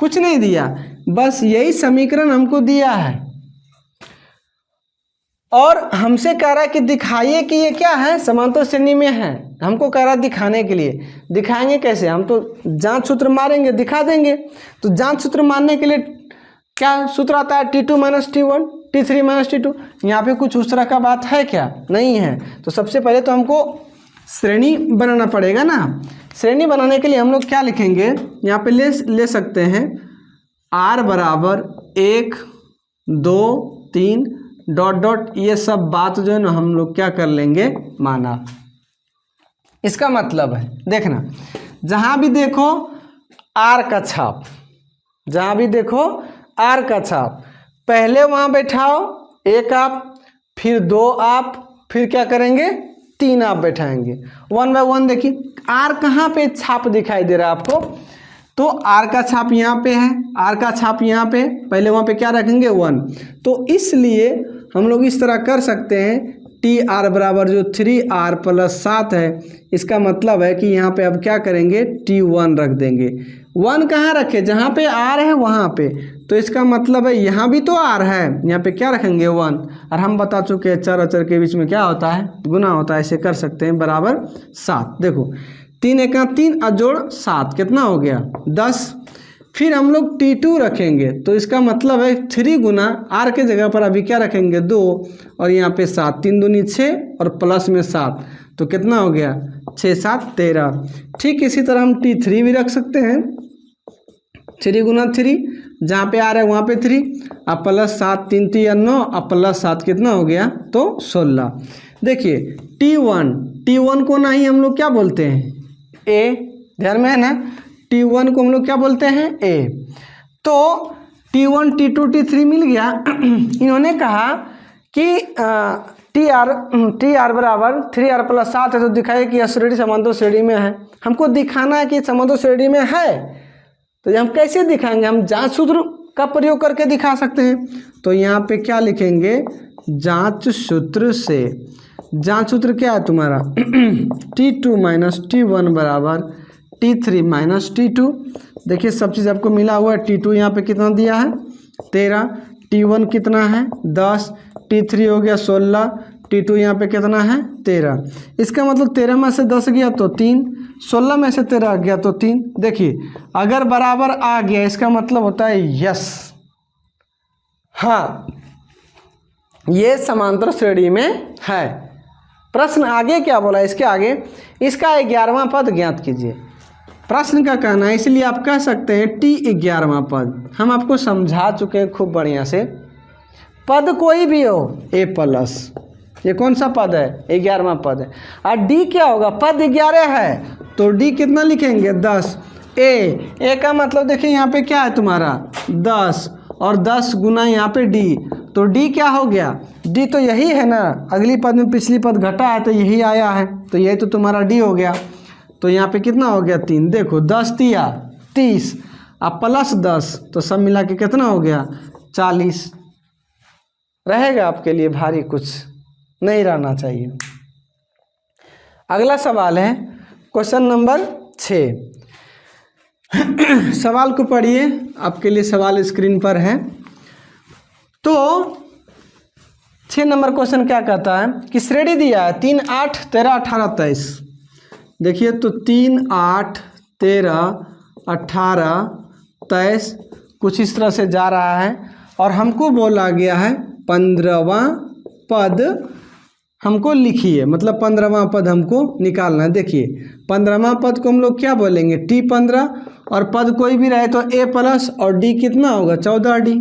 कुछ नहीं दिया, बस यही समीकरण हमको दिया है और हमसे कह रहा है कि दिखाइए कि ये क्या है समांतर श्रेणी में है। हमको कह रहा है दिखाने के लिए, दिखाएंगे कैसे, हम तो जांच सूत्र मारेंगे दिखा देंगे। तो जांच सूत्र मारने के लिए क्या सूत्र आता है T2 minus T1 T3 minus T2। यहाँ पे कुछ उस तरह का बात है क्या, नहीं है। तो सबसे पहले तो हमको श्रेणी बनाना पड़ेगा ना। श्रेणी बनाने के लिए हम लोग क्या लिखेंगे, यहाँ पे ले सकते हैं R बराबर 1 2 3 डॉट डॉट, ये सब बात जो है ना हम लोग क्या कर लेंगे माना। इसका मतलब है देखना, जहाँ भी देखो R का छाप, जहाँ भी देखो R का छाप, पहले वहाँ बैठाओ 1 आप, फिर 2 आप, फिर क्या करेंगे 3 आप बैठाएंगे। 1 बाय 1 देखिए R कहाँ पे छाप दिखाई दे रहा है आपको, तो R का छाप यहाँ पे है, R का छाप यहाँ पे, पहले वहाँ पे क्या रखेंगे 1। तो इसलिए हम लोग इस तरह कर सकते हैं टी आर बराबर जो 3r प्लस 7 है, इसका मतलब है कि यहाँ पे अब क्या करेंगे, T1 रख देंगे। 1 कहाँ रखे, जहाँ पे r है वहाँ पे, तो इसका मतलब है यहाँ भी तो r है, यहाँ पे क्या रखेंगे 1। और हम बता चुके हैं चर अचर के बीच में क्या होता है, गुना होता है, ऐसे कर सकते हैं, बराबर 7। देखो 3 एका 3 और जोड़ 7 कितना हो गया 10। फिर हम लोग T2 रखेंगे, तो इसका मतलब है 3 गुना r के जगह पर अभी क्या रखेंगे 2, और यहाँ पे 7, 3 दूनी 6 और प्लस में 7, तो कितना हो गया 6 7 13। ठीक इसी तरह हम T3 भी रख सकते हैं, 3 गुना 3, जहाँ पे r है वहाँ पे 3, अब प्लस 7, 3 3 9 और प्लस 7 कितना हो गया तो 16। देखिए T1 को ना ही हम लोग क्या बोलते हैं a, ध्यान में है ना, T1 को हम लोग क्या बोलते हैं a। तो T1 T2 T3 मिल गया। इन्होंने कहा कि टी आर बराबर 3r प्लस 7 है, तो दिखाइए कि यह श्रेणी समांतर श्रेणी में है। हमको दिखाना है कि समांतर श्रेणी में है, तो हम कैसे दिखाएंगे, हम जांच सूत्र का प्रयोग करके दिखा सकते हैं। तो यहाँ पे क्या लिखेंगे, जांच सूत्र से। जांच सूत्र क्या है तुम्हारा T2 माइनस T1 बराबर T3 माइनस T2। देखिए सब चीज़ आपको मिला हुआ है। T2 यहाँ पे कितना दिया है 13, T1 कितना है 10, T3 हो गया 16, T2 यहाँ पे कितना है 13। इसका मतलब 13 में से 10 गया तो 3, 16 में से 13 गया तो 3। देखिए अगर बराबर आ गया इसका मतलब होता है यस, हाँ ये समांतर श्रेणी में है। प्रश्न आगे क्या बोला, इसके आगे इसका 11वां पद ज्ञात कीजिए। प्रश्न का कहना है, इसलिए आप कह सकते हैं T 11वां पद। हम आपको समझा चुके हैं खूब बढ़िया से। पद कोई भी हो a प्लस, ये कौन सा पद है 11वां पद है, और D क्या होगा, पद 11 है तो D कितना लिखेंगे 10। a का मतलब देखिए यहाँ पे क्या है तुम्हारा 10, और 10 गुना यहाँ पे D, तो D क्या हो गया, D तो यही है ना, अगली पद में पिछली पद घटा है तो यही आया है, तो यही तो तुम्हारा D हो गया। तो यहाँ पे कितना हो गया 3, देखो 10 तिया 30, अब प्लस 10, तो सब मिला के कितना हो गया 40। रहेगा आपके लिए भारी, कुछ नहीं रहना चाहिए। अगला सवाल है क्वेश्चन नंबर 6। सवाल को पढ़िए, आपके लिए सवाल स्क्रीन पर है। तो 6 नंबर क्वेश्चन क्या कहता है कि श्रेणी दिया है 3 8 13 18 23। देखिए तो 3 8 13 18 23 कुछ इस तरह से जा रहा है, और हमको बोला गया है 15वां पद हमको लिखिए, मतलब 15वां पद हमको निकालना है। देखिए 15वां पद को हम लोग क्या बोलेंगे T15, और पद कोई भी रहे तो a प्लस और D कितना होगा 14D।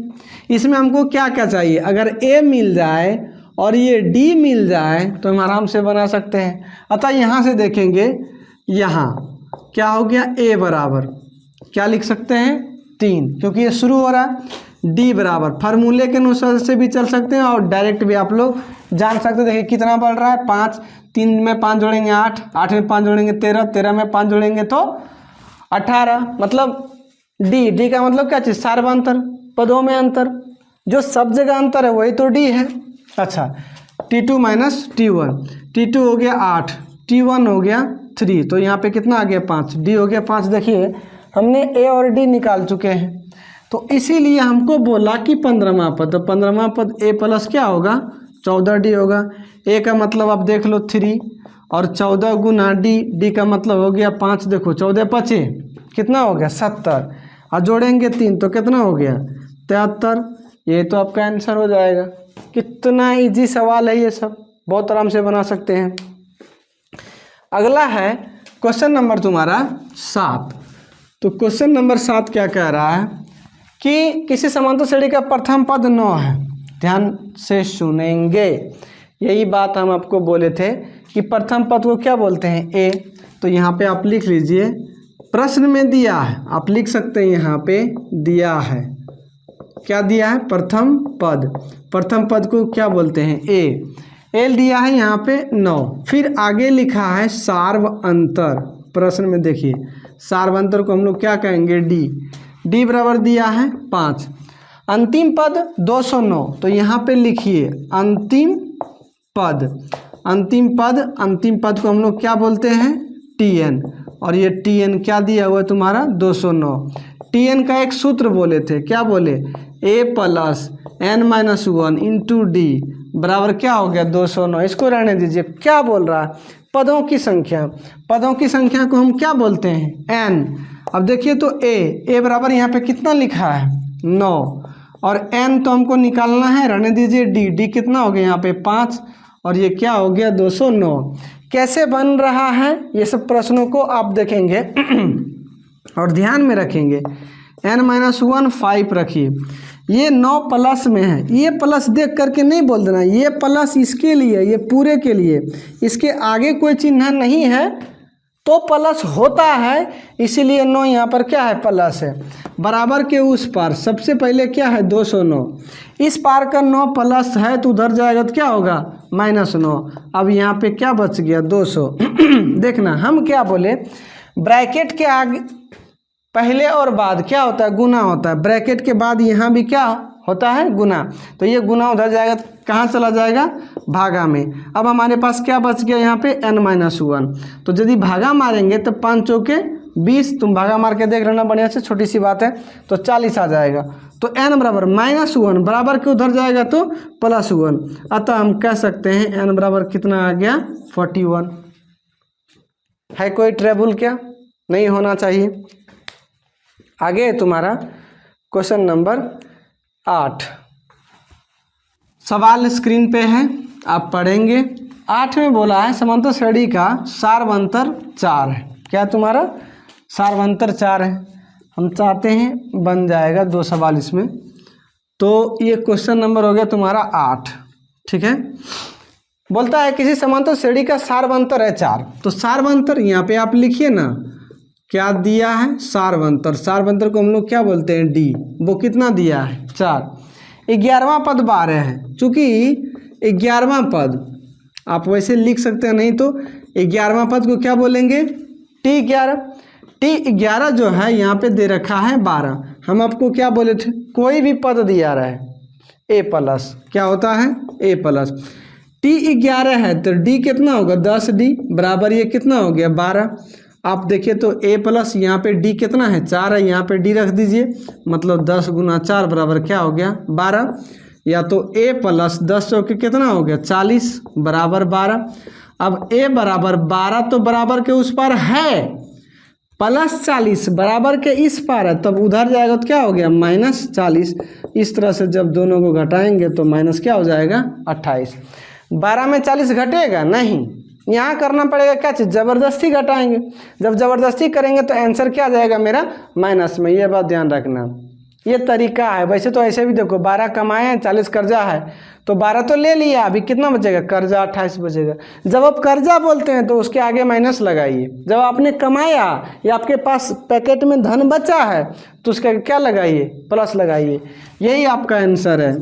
इसमें हमको क्या क्या चाहिए, अगर a मिल जाए और ये D मिल जाए तो हम आराम से बना सकते हैं। अतः यहाँ से देखेंगे, यहाँ क्या हो गया a बराबर क्या लिख सकते हैं 3, क्योंकि ये शुरू हो रहा है। D बराबर फार्मूले के अनुसार से भी चल सकते हैं और डायरेक्ट भी आप लोग जान सकते हैं। देखिए कितना बढ़ रहा है 5, 3 में 5 जोड़ेंगे 8, 8 में 5 जोड़ेंगे 13, 13 में 5 जोड़ेंगे तो 18, मतलब D का मतलब क्या चीज़, सार्वंतर, पदों में अंतर, जो सब जगह अंतर है वही तो D है। अच्छा T2 माइनस T1 हो गया 8, T1 हो गया 3, तो यहाँ पे कितना आ गया 5, D हो गया 5। देखिए हमने A और D निकाल चुके हैं, तो इसीलिए हमको बोला कि 15वां पद, तो 15वां पद a प्लस क्या होगा 14D होगा। a का मतलब आप देख लो 3, और 14 गुना D का मतलब हो गया 5। देखो 14 5 कितना हो गया 70, और जोड़ेंगे 3 तो कितना हो गया 73। ये तो आपका आंसर हो जाएगा। कितना इजी सवाल है ये, सब बहुत आराम से बना सकते हैं। अगला है क्वेश्चन नंबर तुम्हारा 7। तो क्वेश्चन नंबर 7 क्या कह रहा है कि किसी समांतर श्रेणी का प्रथम पद 9 है। ध्यान से सुनेंगे, यही बात हम आपको बोले थे कि प्रथम पद को क्या बोलते हैं a। तो यहाँ पे आप लिख लीजिए, प्रश्न में दिया है, आप लिख सकते हैं यहाँ पे दिया है, क्या दिया है प्रथम पद। प्रथम पद को क्या बोलते हैं a। l दिया है यहाँ पे 9, फिर आगे लिखा है सार्व अंतर। प्रश्न में देखिए सार्व अंतर को हम लोग क्या कहेंगे D बराबर दिया है 5। अंतिम पद 209, तो यहाँ पे लिखिए अंतिम पद, अंतिम पद को हम लोग क्या बोलते हैं, Tn, और ये Tn क्या दिया हुआ है तुम्हारा 209। Tn का एक सूत्र बोले थे, क्या बोले, a plus n minus 1 into D बराबर क्या हो गया 209। इसको रहने दीजिए। क्या बोल रहा है, पदों की संख्या को हम क्या बोलते हैं, n। अब देखिए तो a बराबर यहाँ पे कितना लिखा है 9, और n तो हमको निकालना है, रहने दीजिए d कितना हो गया यहाँ पे 5, और ये क्या हो गया 209। कैसे बन रहा है ये सब प्रश्नों को आप देखेंगे और ध्यान में रखेंगे। n-1 5 रखिए, ये 9 प्लस में है, ये प्लस देख करके नहीं बोल देना, ये प्लस इसके लिए, ये पूरे के लिए, इसके आगे कोई चिन्ह नहीं है तो प्लस होता है, इसीलिए 9 यहाँ पर क्या है प्लस है। बराबर के उस पार सबसे पहले क्या है 209, इस पार का 9 प्लस है तो उधर जाएगा तो क्या होगा -9। अब यहाँ पे क्या बच गया 200 देखना हम क्या बोले, ब्रैकेट के आगे पहले और बाद क्या होता है, गुना होता है, ब्रैकेट के बाद यहाँ भी क्या होता है गुना, तो ये गुना उधर जाएगा कहाँ चला जाएगा, भागा में। अब हमारे पास क्या बच गया यहाँ पे n-1, तो यदि भागा मारेंगे तो 5 चौके 20, तुम भागा मार के देख लेना बढ़िया से, छोटी सी बात है, तो 40 आ जाएगा। तो n बराबर -1 बराबर के उधर जाएगा तो +1, अतः हम कह सकते हैं n बराबर कितना आ गया 41। है कोई ट्रबल क्या, नहीं होना चाहिए। आगे तुम्हारा क्वेश्चन नंबर 8, सवाल स्क्रीन पे है, आप पढ़ेंगे। 8 में बोला है समांतर श्रेणी का सार्वंतर 4 है। क्या तुम्हारा सार्वंतर 4 है, हम चाहते हैं बन जाएगा 2 सवाल इसमें। तो ये क्वेश्चन नंबर हो गया तुम्हारा 8, ठीक है। बोलता है किसी समांतर श्रेणी का सार्वंतर है 4, तो सार्वंतर यहाँ पे आप लिखिए ना, क्या दिया है सार्वंतर को हम लोग क्या बोलते हैं डी, वो कितना दिया है 4। 11वां पद 12 है, चूँकि 11वां पद आप वैसे लिख सकते हैं, नहीं तो 11वां पद को क्या बोलेंगे T11 जो है यहाँ पे दे रखा है 12, हम आपको क्या बोले थे, कोई भी पद दिया रहा है a प्लस, क्या होता है a प्लस, T11 है तो d कितना होगा 10d बराबर ये कितना हो गया 12। आप देखिए तो a प्लस यहाँ पे d कितना है 4 है, यहाँ पे d रख दीजिए, मतलब 10 गुना 4 बराबर क्या हो गया 12, या तो a प्लस 10 चौके कितना हो गया 40 बराबर 12। अब a बराबर 12 तो बराबर के उस पार है, प्लस 40 बराबर के इस पार है, तब उधर जाएगा तो क्या हो गया -40। इस तरह से जब दोनों को घटाएंगे तो माइनस क्या हो जाएगा 28। 12 में 40 घटेगा नहीं, यहाँ करना पड़ेगा क्या चीज़, ज़बरदस्ती घटाएंगे, जब ज़बरदस्ती करेंगे तो आंसर क्या जाएगा मेरा माइनस में, ये बात ध्यान रखना। ये तरीका है, वैसे तो ऐसे भी देखो 12 कमाए हैं 40 कर्जा है, तो 12 तो ले लिया, अभी कितना बचेगा कर्जा 28 बचेगा। जब आप कर्जा बोलते हैं तो उसके आगे माइनस लगाइए, जब आपने कमाया या आपके पास पैकेट में धन बचा है तो उसका क्या लगाइए प्लस लगाइए, यही आपका आंसर है।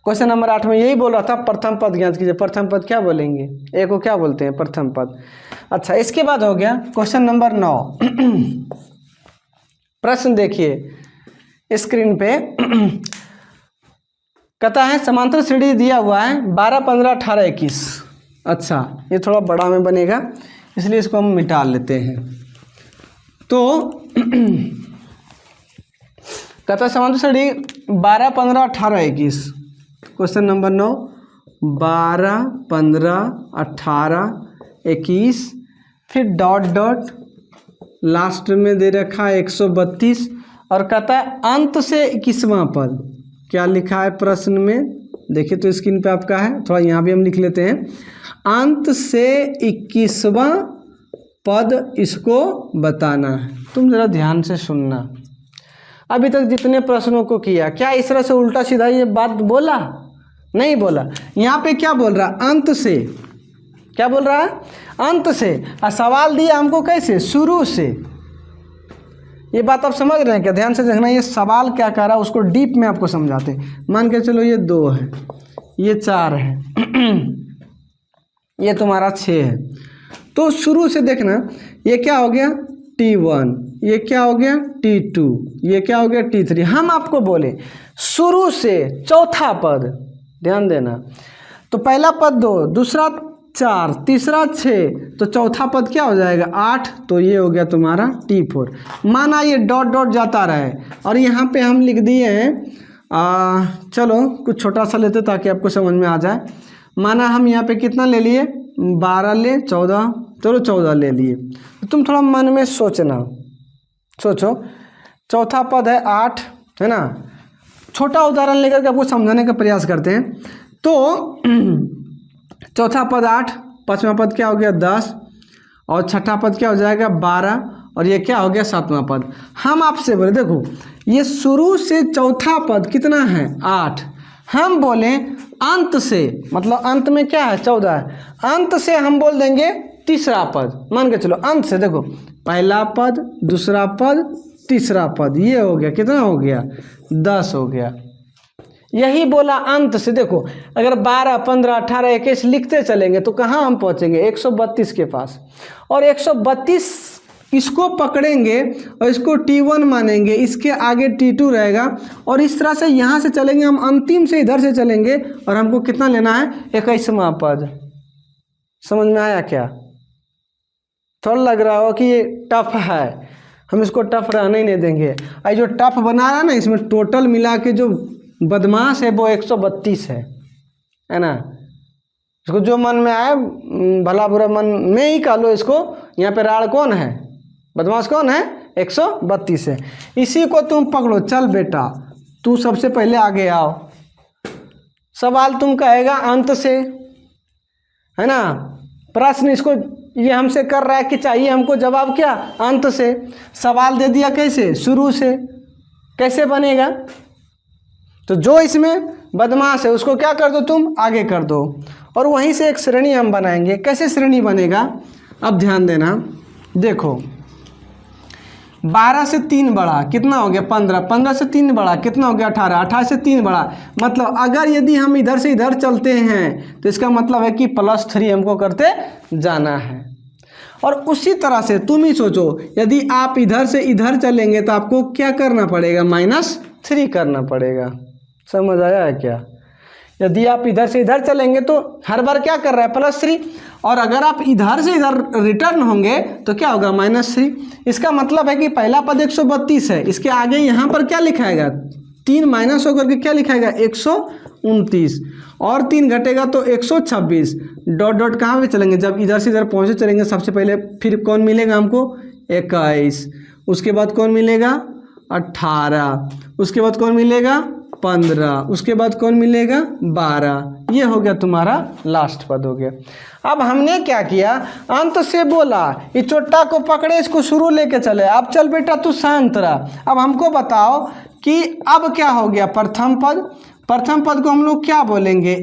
क्वेश्चन नंबर 8 में यही बोल रहा था, प्रथम पद ज्ञात कीजिए। प्रथम पद क्या बोलेंगे, ए को क्या बोलते हैं प्रथम पद। अच्छा, इसके बाद हो गया क्वेश्चन नंबर 9 प्रश्न देखिए स्क्रीन पे कहता है समांतर श्रेणी दिया हुआ है 12 15 18 21। अच्छा, ये थोड़ा बड़ा में बनेगा इसलिए इसको हम मिटा लेते हैं। तो कहता है समांतर श्रेणी 12 15 18 21। क्वेश्चन नंबर 9 12 15 18 21, फिर डॉट डॉट लास्ट में दे रखा है 132, और कहता है अंत से 21वां पद। क्या लिखा है प्रश्न में, देखिए तो स्क्रीन पे आपका है, थोड़ा यहाँ भी हम लिख लेते हैं, अंत से 21वां पद इसको बताना है। तुम जरा ध्यान से सुनना, अभी तक जितने प्रश्नों को किया क्या इस तरह से उल्टा सीधा ये बात बोला, नहीं बोला। यहाँ पे क्या बोल रहा है अंत से, क्या बोल रहा है अंत से, और सवाल दिया हमको कैसे शुरू से। ये बात आप समझ रहे हैं क्या, ध्यान से देखना, ये सवाल क्या कह रहा है उसको डीप में आपको समझाते हैं। मान के चलो ये 2 है, ये 4 है ये तुम्हारा 6 है, तो शुरू से देखना ये क्या हो गया T1, ये क्या हो गया T2, ये क्या हो गया T3। हम आपको बोले शुरू से चौथा पद, ध्यान देना तो पहला पद 2, दूसरा 4, तीसरा 6, तो चौथा पद क्या हो जाएगा 8। तो ये हो गया तुम्हारा T4। माना ये डॉट डॉट जाता रहे और यहाँ पे हम लिख दिए हैं चलो कुछ छोटा सा लेते ताकि आपको समझ में आ जाए। माना हम यहाँ पे कितना ले लिए 12 ले 14, चलो 14 ले लिए। तो तुम थोड़ा मन में सोचना, सोचो चौथा पद है 8 है ना। छोटा उदाहरण लेकर के आपको समझाने का प्रयास करते हैं। तो चौथा पद 8, पाँचवा पद क्या हो गया 10 और छठा पद क्या हो जाएगा 12 और ये क्या हो गया सातवां पद। हम आपसे बोले देखो ये शुरू से चौथा पद कितना है 8, हम बोले अंत से, मतलब अंत में क्या है 14 है, अंत से हम बोल देंगे तीसरा पद। मान के चलो अंत से, देखो पहला पद, दूसरा पद, तीसरा पद, ये हो गया कितना हो गया 10 हो गया। यही बोला अंत से। देखो अगर 12, 15, 18, 21 लिखते चलेंगे तो कहाँ हम पहुँचेंगे 132 के पास। और 132 इसको पकड़ेंगे और इसको T1 मानेंगे, इसके आगे T2 रहेगा और इस तरह से यहाँ से चलेंगे हम, अंतिम से इधर से चलेंगे और हमको कितना लेना है 21वां पद। समझ में आया क्या? थोड़ा लग रहा हो कि ये टफ है, हम इसको टफ रहने ही नहीं देंगे। और जो टफ बना रहा है ना इसमें टोटल मिला के जो बदमाश है वो 132 है ना। इसको जो मन में आए भला बुरा मन में ही कह लो इसको। यहाँ पे राड़ कौन है, बदमाश कौन है 132 है। इसी को तुम पकड़ो। चल बेटा तू सबसे पहले आगे आओ, सवाल तुम कहेगा अंत से है ना। प्रश्न इसको ये हमसे कर रहा है कि चाहिए हमको जवाब क्या अंत से। सवाल दे दिया कैसे शुरू से, कैसे बनेगा। तो जो इसमें बदमाश है उसको क्या कर दो तुम आगे कर दो और वहीं से एक श्रेणी हम बनाएंगे। कैसे श्रेणी बनेगा अब ध्यान देना। देखो 12 से 3 बड़ा कितना हो गया 15, 15 से 3 बड़ा कितना हो गया 18, 18 से 3 बड़ा। मतलब अगर यदि हम इधर से इधर चलते हैं तो इसका मतलब है कि +3 हमको करते जाना है। और उसी तरह से तुम ही सोचो यदि आप इधर से इधर चलेंगे तो आपको क्या करना पड़ेगा -3 करना पड़ेगा। समझ आया है क्या? यदि आप इधर से इधर चलेंगे तो हर बार क्या कर रहा है +3 और अगर आप इधर से इधर रिटर्न होंगे तो क्या होगा -3। इसका मतलब है कि पहला पद 132 है, इसके आगे यहाँ पर क्या लिखाएगा 3 माइनस होकर के क्या लिखाएगा 129 और 3 घटेगा तो 126। डॉट डॉट कहाँ पे चलेंगे जब इधर से इधर पहुँचे चलेंगे। सबसे पहले फिर कौन मिलेगा हमको 21, उसके बाद कौन मिलेगा 18, उसके बाद कौन मिलेगा 15, उसके बाद कौन मिलेगा 12। ये हो गया तुम्हारा लास्ट पद हो गया। अब हमने क्या किया अंत से बोला, ये चोट्टा को पकड़े इसको शुरू लेके चले। अब चल बेटा तू शांत रह। अब हमको बताओ कि अब क्या हो गया प्रथम पद। प्रथम पद को हम लोग क्या बोलेंगे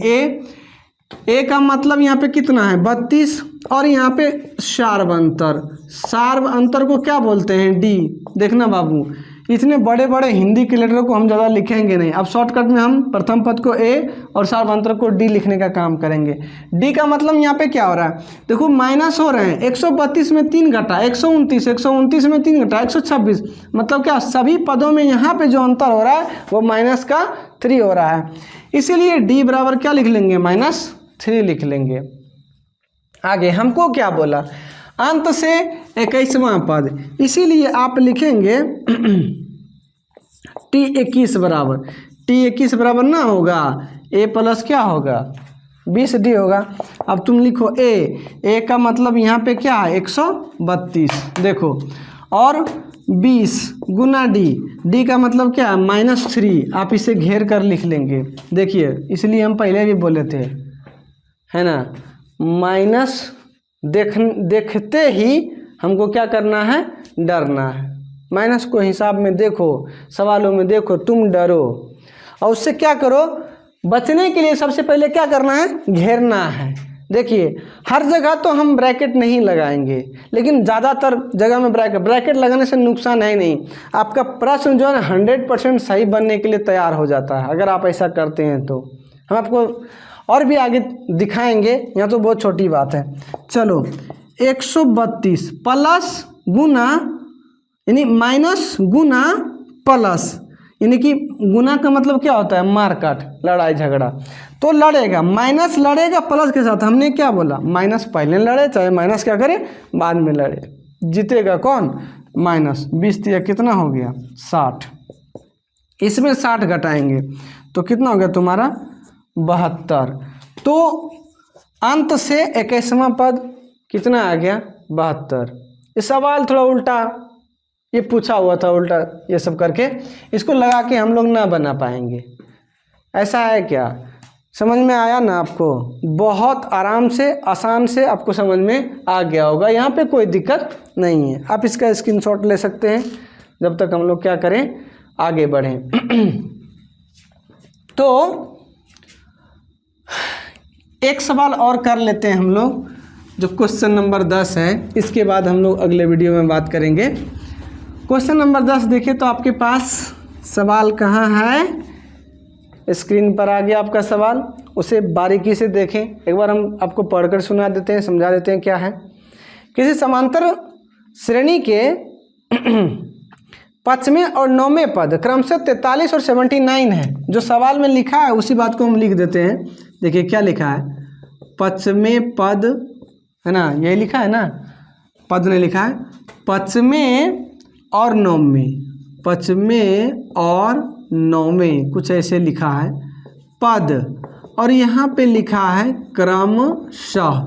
ए का मतलब यहाँ पे कितना है 32 और यहाँ पे सार्व अंतर। सार्व अंतर को क्या बोलते हैं डी। देखना बाबू इतने बड़े बड़े हिंदी के लेटर को हम ज़्यादा लिखेंगे नहीं। अब शॉर्टकट में हम प्रथम पद को ए और सार्व अंतर को डी लिखने का काम करेंगे। डी का मतलब यहाँ पे क्या हो रहा है देखो माइनस हो रहे हैं 132 में 3 घटा 129, 129 में 3 घटा 126। मतलब क्या सभी पदों में यहाँ पे जो अंतर हो रहा है वो -3 हो रहा है। इसीलिए डी बराबर क्या लिख लेंगे -3 लिख लेंगे। आगे हमको क्या बोला अंत से 21वां पद, इसीलिए आप लिखेंगे T21 बराबर T21 बराबर ना होगा A प्लस क्या होगा 20D होगा। अब तुम लिखो A का मतलब यहाँ पे क्या है 132 देखो और 20 गुना D का मतलब क्या है -3। आप इसे घेर कर लिख लेंगे। देखिए इसलिए हम पहले भी बोले थे है ना माइनस देखते ही हमको क्या करना है डरना है। माइनस को हिसाब में देखो, सवालों में देखो, तुम डरो और उससे क्या करो बचने के लिए सबसे पहले क्या करना है घेरना है। देखिए हर जगह तो हम ब्रैकेट नहीं लगाएंगे लेकिन ज़्यादातर जगह में ब्रैकेट लगाने से नुकसान है नहीं। आपका प्रश्न जो है 100% सही बनने के लिए तैयार हो जाता है अगर आप ऐसा करते हैं। तो हम आपको और भी आगे दिखाएंगे, यहाँ तो बहुत छोटी बात है। चलो 132 प्लस गुना यानी माइनस गुना प्लस यानी कि गुना का मतलब क्या होता है, मारकाट, लड़ाई झगड़ा। तो लड़ेगा, माइनस लड़ेगा प्लस के साथ। हमने क्या बोला, माइनस पहले लड़े चाहे माइनस क्या करे बाद में लड़े, जीतेगा कौन, माइनस। 20 दिया कितना हो गया 60, इसमें 60 घटाएंगे तो कितना हो गया तुम्हारा 72। तो अंत से 21वां पद कितना आ गया 72। ये सवाल थोड़ा उल्टा ये पूछा हुआ था, उल्टा ये सब करके इसको लगा के हम लोग ना बना पाएंगे। ऐसा है क्या, समझ में आया ना आपको, बहुत आराम से आसान से आपको समझ में आ गया होगा, यहाँ पे कोई दिक्कत नहीं है। आप इसका स्क्रीनशॉट ले सकते हैं जब तक हम लोग क्या करें आगे बढ़ें। तो एक सवाल और कर लेते हैं हम लोग, जो क्वेश्चन नंबर 10 है, इसके बाद हम लोग अगले वीडियो में बात करेंगे। क्वेश्चन नंबर 10 देखिए तो आपके पास सवाल कहाँ है, स्क्रीन पर आ गया आपका सवाल, उसे बारीकी से देखें। एक बार हम आपको पढ़कर सुना देते हैं, समझा देते हैं क्या है। किसी समांतर श्रेणी के 5वें और 9वें पद क्रमशः 43 और 79 है। जो सवाल में लिखा है उसी बात को हम लिख देते हैं। देखिए क्या लिखा है, 5वें पद है ना, यही लिखा है ना, पद ने लिखा है 5वें और 9वें, 5वें और 9वें कुछ ऐसे लिखा है पद, और यहाँ पे लिखा है क्रमशः,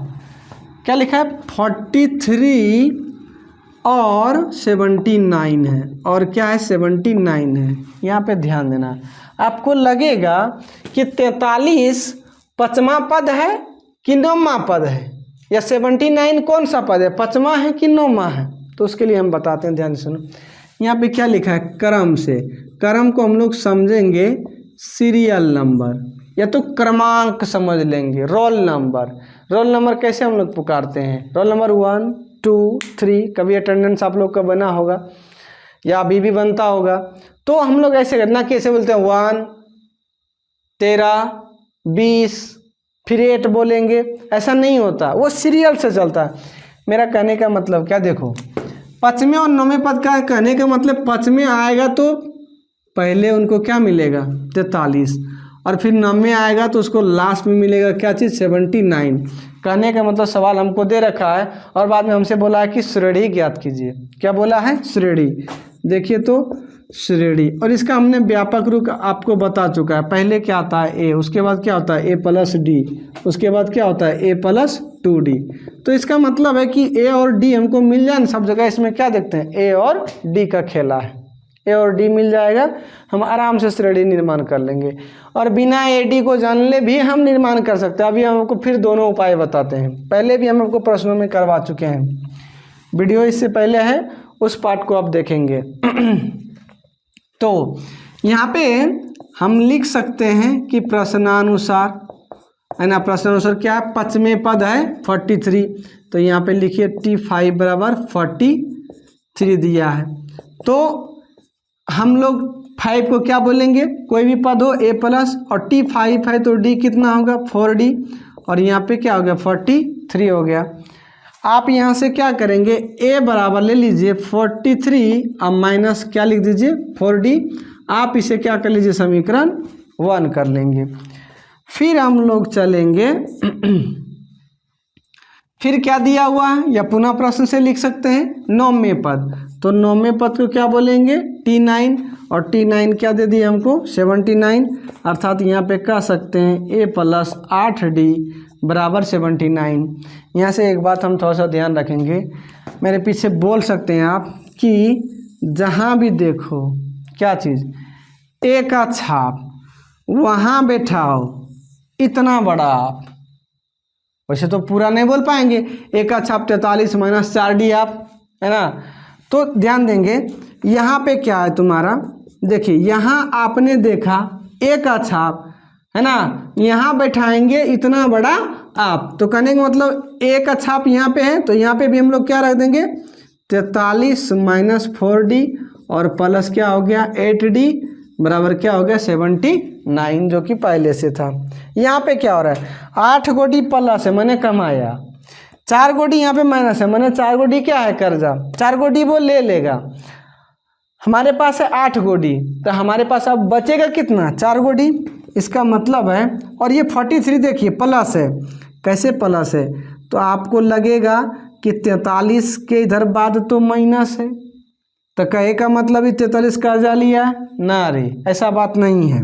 क्या लिखा है 43 और 79 है, और क्या है 79 है। यहाँ पे ध्यान देना, आपको लगेगा कि 43 5वां पद है कि 9वां पद है, या 79 कौन सा पद है, 5वां है कि 9वां है। तो उसके लिए हम बताते हैं, ध्यान से सुनो। यहाँ पे क्या लिखा है, क्रम से, क्रम को हम लोग समझेंगे सीरियल नंबर, या तो क्रमांक समझ लेंगे, रोल नंबर। रोल नंबर कैसे हम लोग पुकारते हैं, रोल नंबर 1 2 3, कभी अटेंडेंस आप लोग का बना होगा या अभी भी बनता होगा। तो हम लोग ऐसे करना कि ऐसे बोलते हैं 1 13 20 फिर 8 बोलेंगे, ऐसा नहीं होता, वो सीरियल से चलता है। मेरा कहने का मतलब क्या, देखो 5वें और 9वें पद का कहने का मतलब 5वें आएगा तो पहले उनको क्या मिलेगा 43, और फिर 9वें आएगा तो उसको लास्ट में मिलेगा क्या चीज़ 79। कहने का मतलब सवाल हमको दे रखा है और बाद में हमसे बोला है कि श्रेणी ज्ञात कीजिए। क्या बोला है, श्रेणी। देखिए तो श्रेणी, और इसका हमने व्यापक रूप आपको बता चुका है। पहले क्या आता है ए, उसके बाद क्या होता है ए प्लस डी, उसके बाद क्या होता है ए प्लस 2d। तो इसका मतलब है कि ए और डी हमको मिल जाए ना सब जगह। इसमें क्या देखते हैं, ए और डी का खेला है, ए और डी मिल जाएगा, हम आराम से श्रेणी निर्माण कर लेंगे। और बिना ए डी को जानले भी हम निर्माण कर सकते हैं। अभी हम आपको फिर दोनों उपाय बताते हैं, पहले भी हम आपको प्रश्नों में करवा चुके हैं, वीडियो इससे पहले है, उस पार्ट को आप देखेंगे। तो यहाँ पे हम लिख सकते हैं कि प्रश्नानुसार है ना, प्रश्नानुसार क्या है, 5वें पद है 43, तो यहाँ पे लिखिए T5 बराबर 43 दिया है। तो हम लोग 5 को क्या बोलेंगे, कोई भी पद हो a प्लस, और T5 है तो d कितना होगा 4d, और यहाँ पे क्या हो गया 43 हो गया। आप यहाँ से क्या करेंगे, a बराबर ले लीजिए 43 अब माइनस क्या लिख दीजिए 4d, आप इसे क्या कर लीजिए समीकरण 1 कर लेंगे। फिर हम लोग चलेंगे फिर क्या दिया हुआ है, या पुनः प्रश्न से लिख सकते हैं 9वें पद, तो 9वें पद को क्या बोलेंगे T9, और T9 क्या दे दिए हमको 79, अर्थात यहाँ पे कह सकते हैं a प्लस 8d बराबर 79। यहाँ से एक बात हम थोड़ा सा ध्यान रखेंगे, मेरे पीछे बोल सकते हैं आप कि जहाँ भी देखो क्या चीज़ ए का छाप वहाँ बैठाओ इतना बड़ा आप, वैसे तो पूरा नहीं बोल पाएंगे, ए का छाप 43 माइनस 4d आप, है ना। तो ध्यान देंगे यहाँ पे क्या है तुम्हारा, देखिए यहाँ आपने देखा ए का छाप है ना, यहाँ बैठाएंगे इतना बड़ा आप, तो कहने का मतलब ए का छाप यहाँ पे है, तो यहाँ पे भी हम लोग क्या रख देंगे 43 माइनस 4d और प्लस क्या हो गया 8d बराबर क्या हो गया 79, जो कि पहले से था। यहाँ पे क्या हो रहा है 8 गोडी प्लस है मैंने कमाया, 4 गोडी यहाँ पे माइनस है मैंने 4 गोडी क्या है कर्जा, 4 गोडी वो ले लेगा, हमारे पास है 8 गो डी, तो हमारे पास अब बचेगा कितना, 4 गो डी। इसका मतलब है, और ये 43 देखिए प्लस है, कैसे प्लस है, तो आपको लगेगा कि 43 के इधर बाद तो माइनस है, तो कहे का मतलब ही 43 कर्जा लिया ना रे, ऐसा बात नहीं है।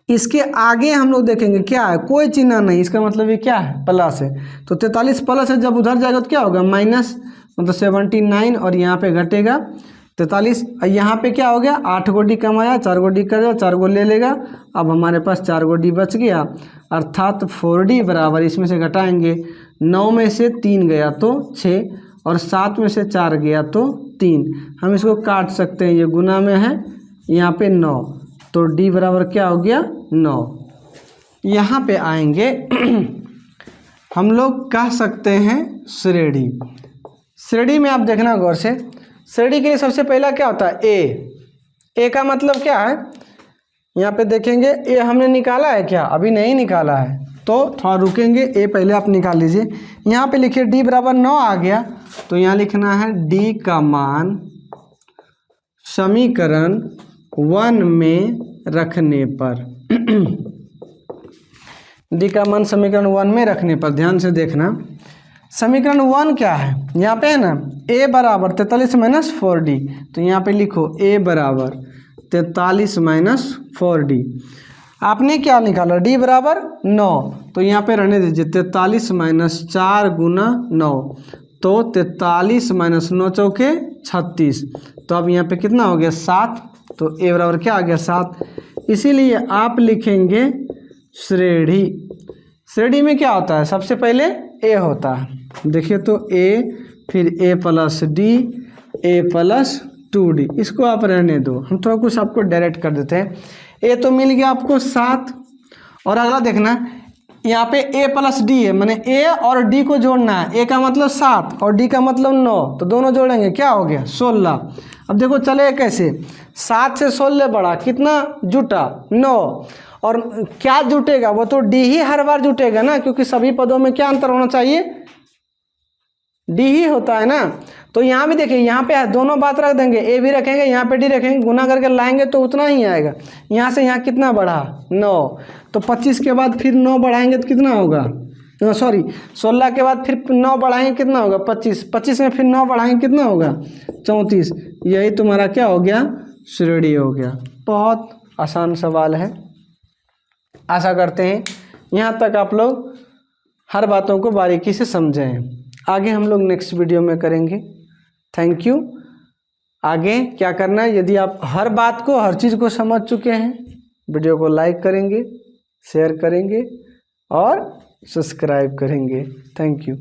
इसके आगे हम लोग देखेंगे क्या है, कोई चिन्ह नहीं, इसका मतलब ये क्या है, प्लस है। तो 43 प्लस है, जब उधर जाएगा तो क्या होगा, माइनस, मतलब 79, और यहाँ पे घटेगा 43। यहाँ पे क्या हो गया, 8 गो डी कमाया, 4 गो डी करेगा, 4 गो ले लेगा। अब हमारे पास 4 गो डी बच गया, अर्थात 4D बराबर, इसमें से घटाएंगे, 9 में से 3 गया तो 6, और 7 में से 4 गया तो 3। हम इसको काट सकते हैं, ये गुना में है, यहाँ पे 9, तो D बराबर क्या हो गया, 9। यहाँ पे आएंगे हम लोग कह सकते हैं श्रेणी। श्रेणी में आप देखना गौर से, श्रेणी के लिए सबसे पहला क्या होता है, ए का मतलब क्या है, यहाँ पे देखेंगे ए हमने निकाला है क्या, अभी नहीं निकाला है, तो थोड़ा रुकेंगे, ए पहले आप निकाल लीजिए। यहाँ पे लिखिए D बराबर 9 आ गया, तो यहाँ लिखना है D का मान समीकरण 1 में रखने पर D का मान समीकरण 1 में रखने पर, ध्यान से देखना, समीकरण 1 क्या है, यहाँ पे है ना, a बराबर 43 माइनस 4D, तो यहाँ पे लिखो a बराबर 43 माइनस 4D। आपने क्या निकाला, D बराबर 9, तो यहाँ पे रहने दीजिए, 43 माइनस 4 गुना 9, तो 43 माइनस 9 चौके 36, तो अब यहाँ पे कितना हो गया, 7, तो a बराबर क्या आ गया, 7। इसीलिए आप लिखेंगे श्रेणी। श्रेणी में क्या होता है, सबसे पहले a होता है, देखिए तो a, फिर a plus D, a plus 2D, इसको आप रहने दो, हम थोड़ा कुछ आपको डायरेक्ट कर देते हैं। a तो मिल गया आपको 7, और अगला देखना, यहाँ पे a प्लस D है, मैंने a और D को जोड़ना है, a का मतलब 7 और D का मतलब 9, तो दोनों जोड़ेंगे, क्या हो गया, 16। अब देखो चले कैसे, 7 से 16 बढ़ा, कितना जुटा, 9, और क्या जुटेगा, वो तो D ही हर बार जुटेगा ना, क्योंकि सभी पदों में क्या अंतर होना चाहिए, D ही होता है ना। तो यहाँ भी देखिए, यहाँ पे दोनों बात रख देंगे, a भी रखेंगे, यहाँ पे D रखेंगे, गुना करके लाएंगे तो उतना ही आएगा। यहाँ से यहाँ कितना बढ़ा, 9, तो 25 के बाद फिर 9 बढ़ाएंगे तो कितना होगा, सॉरी 16 के बाद फिर 9 बढ़ाएंगे कितना होगा, 25, 25 में फिर 9 बढ़ाएंगे कितना होगा, 34। यही तुम्हारा क्या हो गया, श्रेणी हो गया। बहुत आसान सवाल है, आशा करते हैं यहाँ तक आप लोग हर बातों को बारीकी से समझें। आगे हम लोग नेक्स्ट वीडियो में करेंगे। Thank you. आगे क्या करना है, यदि आप हर बात को, हर चीज़ को समझ चुके हैं, वीडियो को लाइक करेंगे, शेयर करेंगे और सब्सक्राइब करेंगे। Thank you.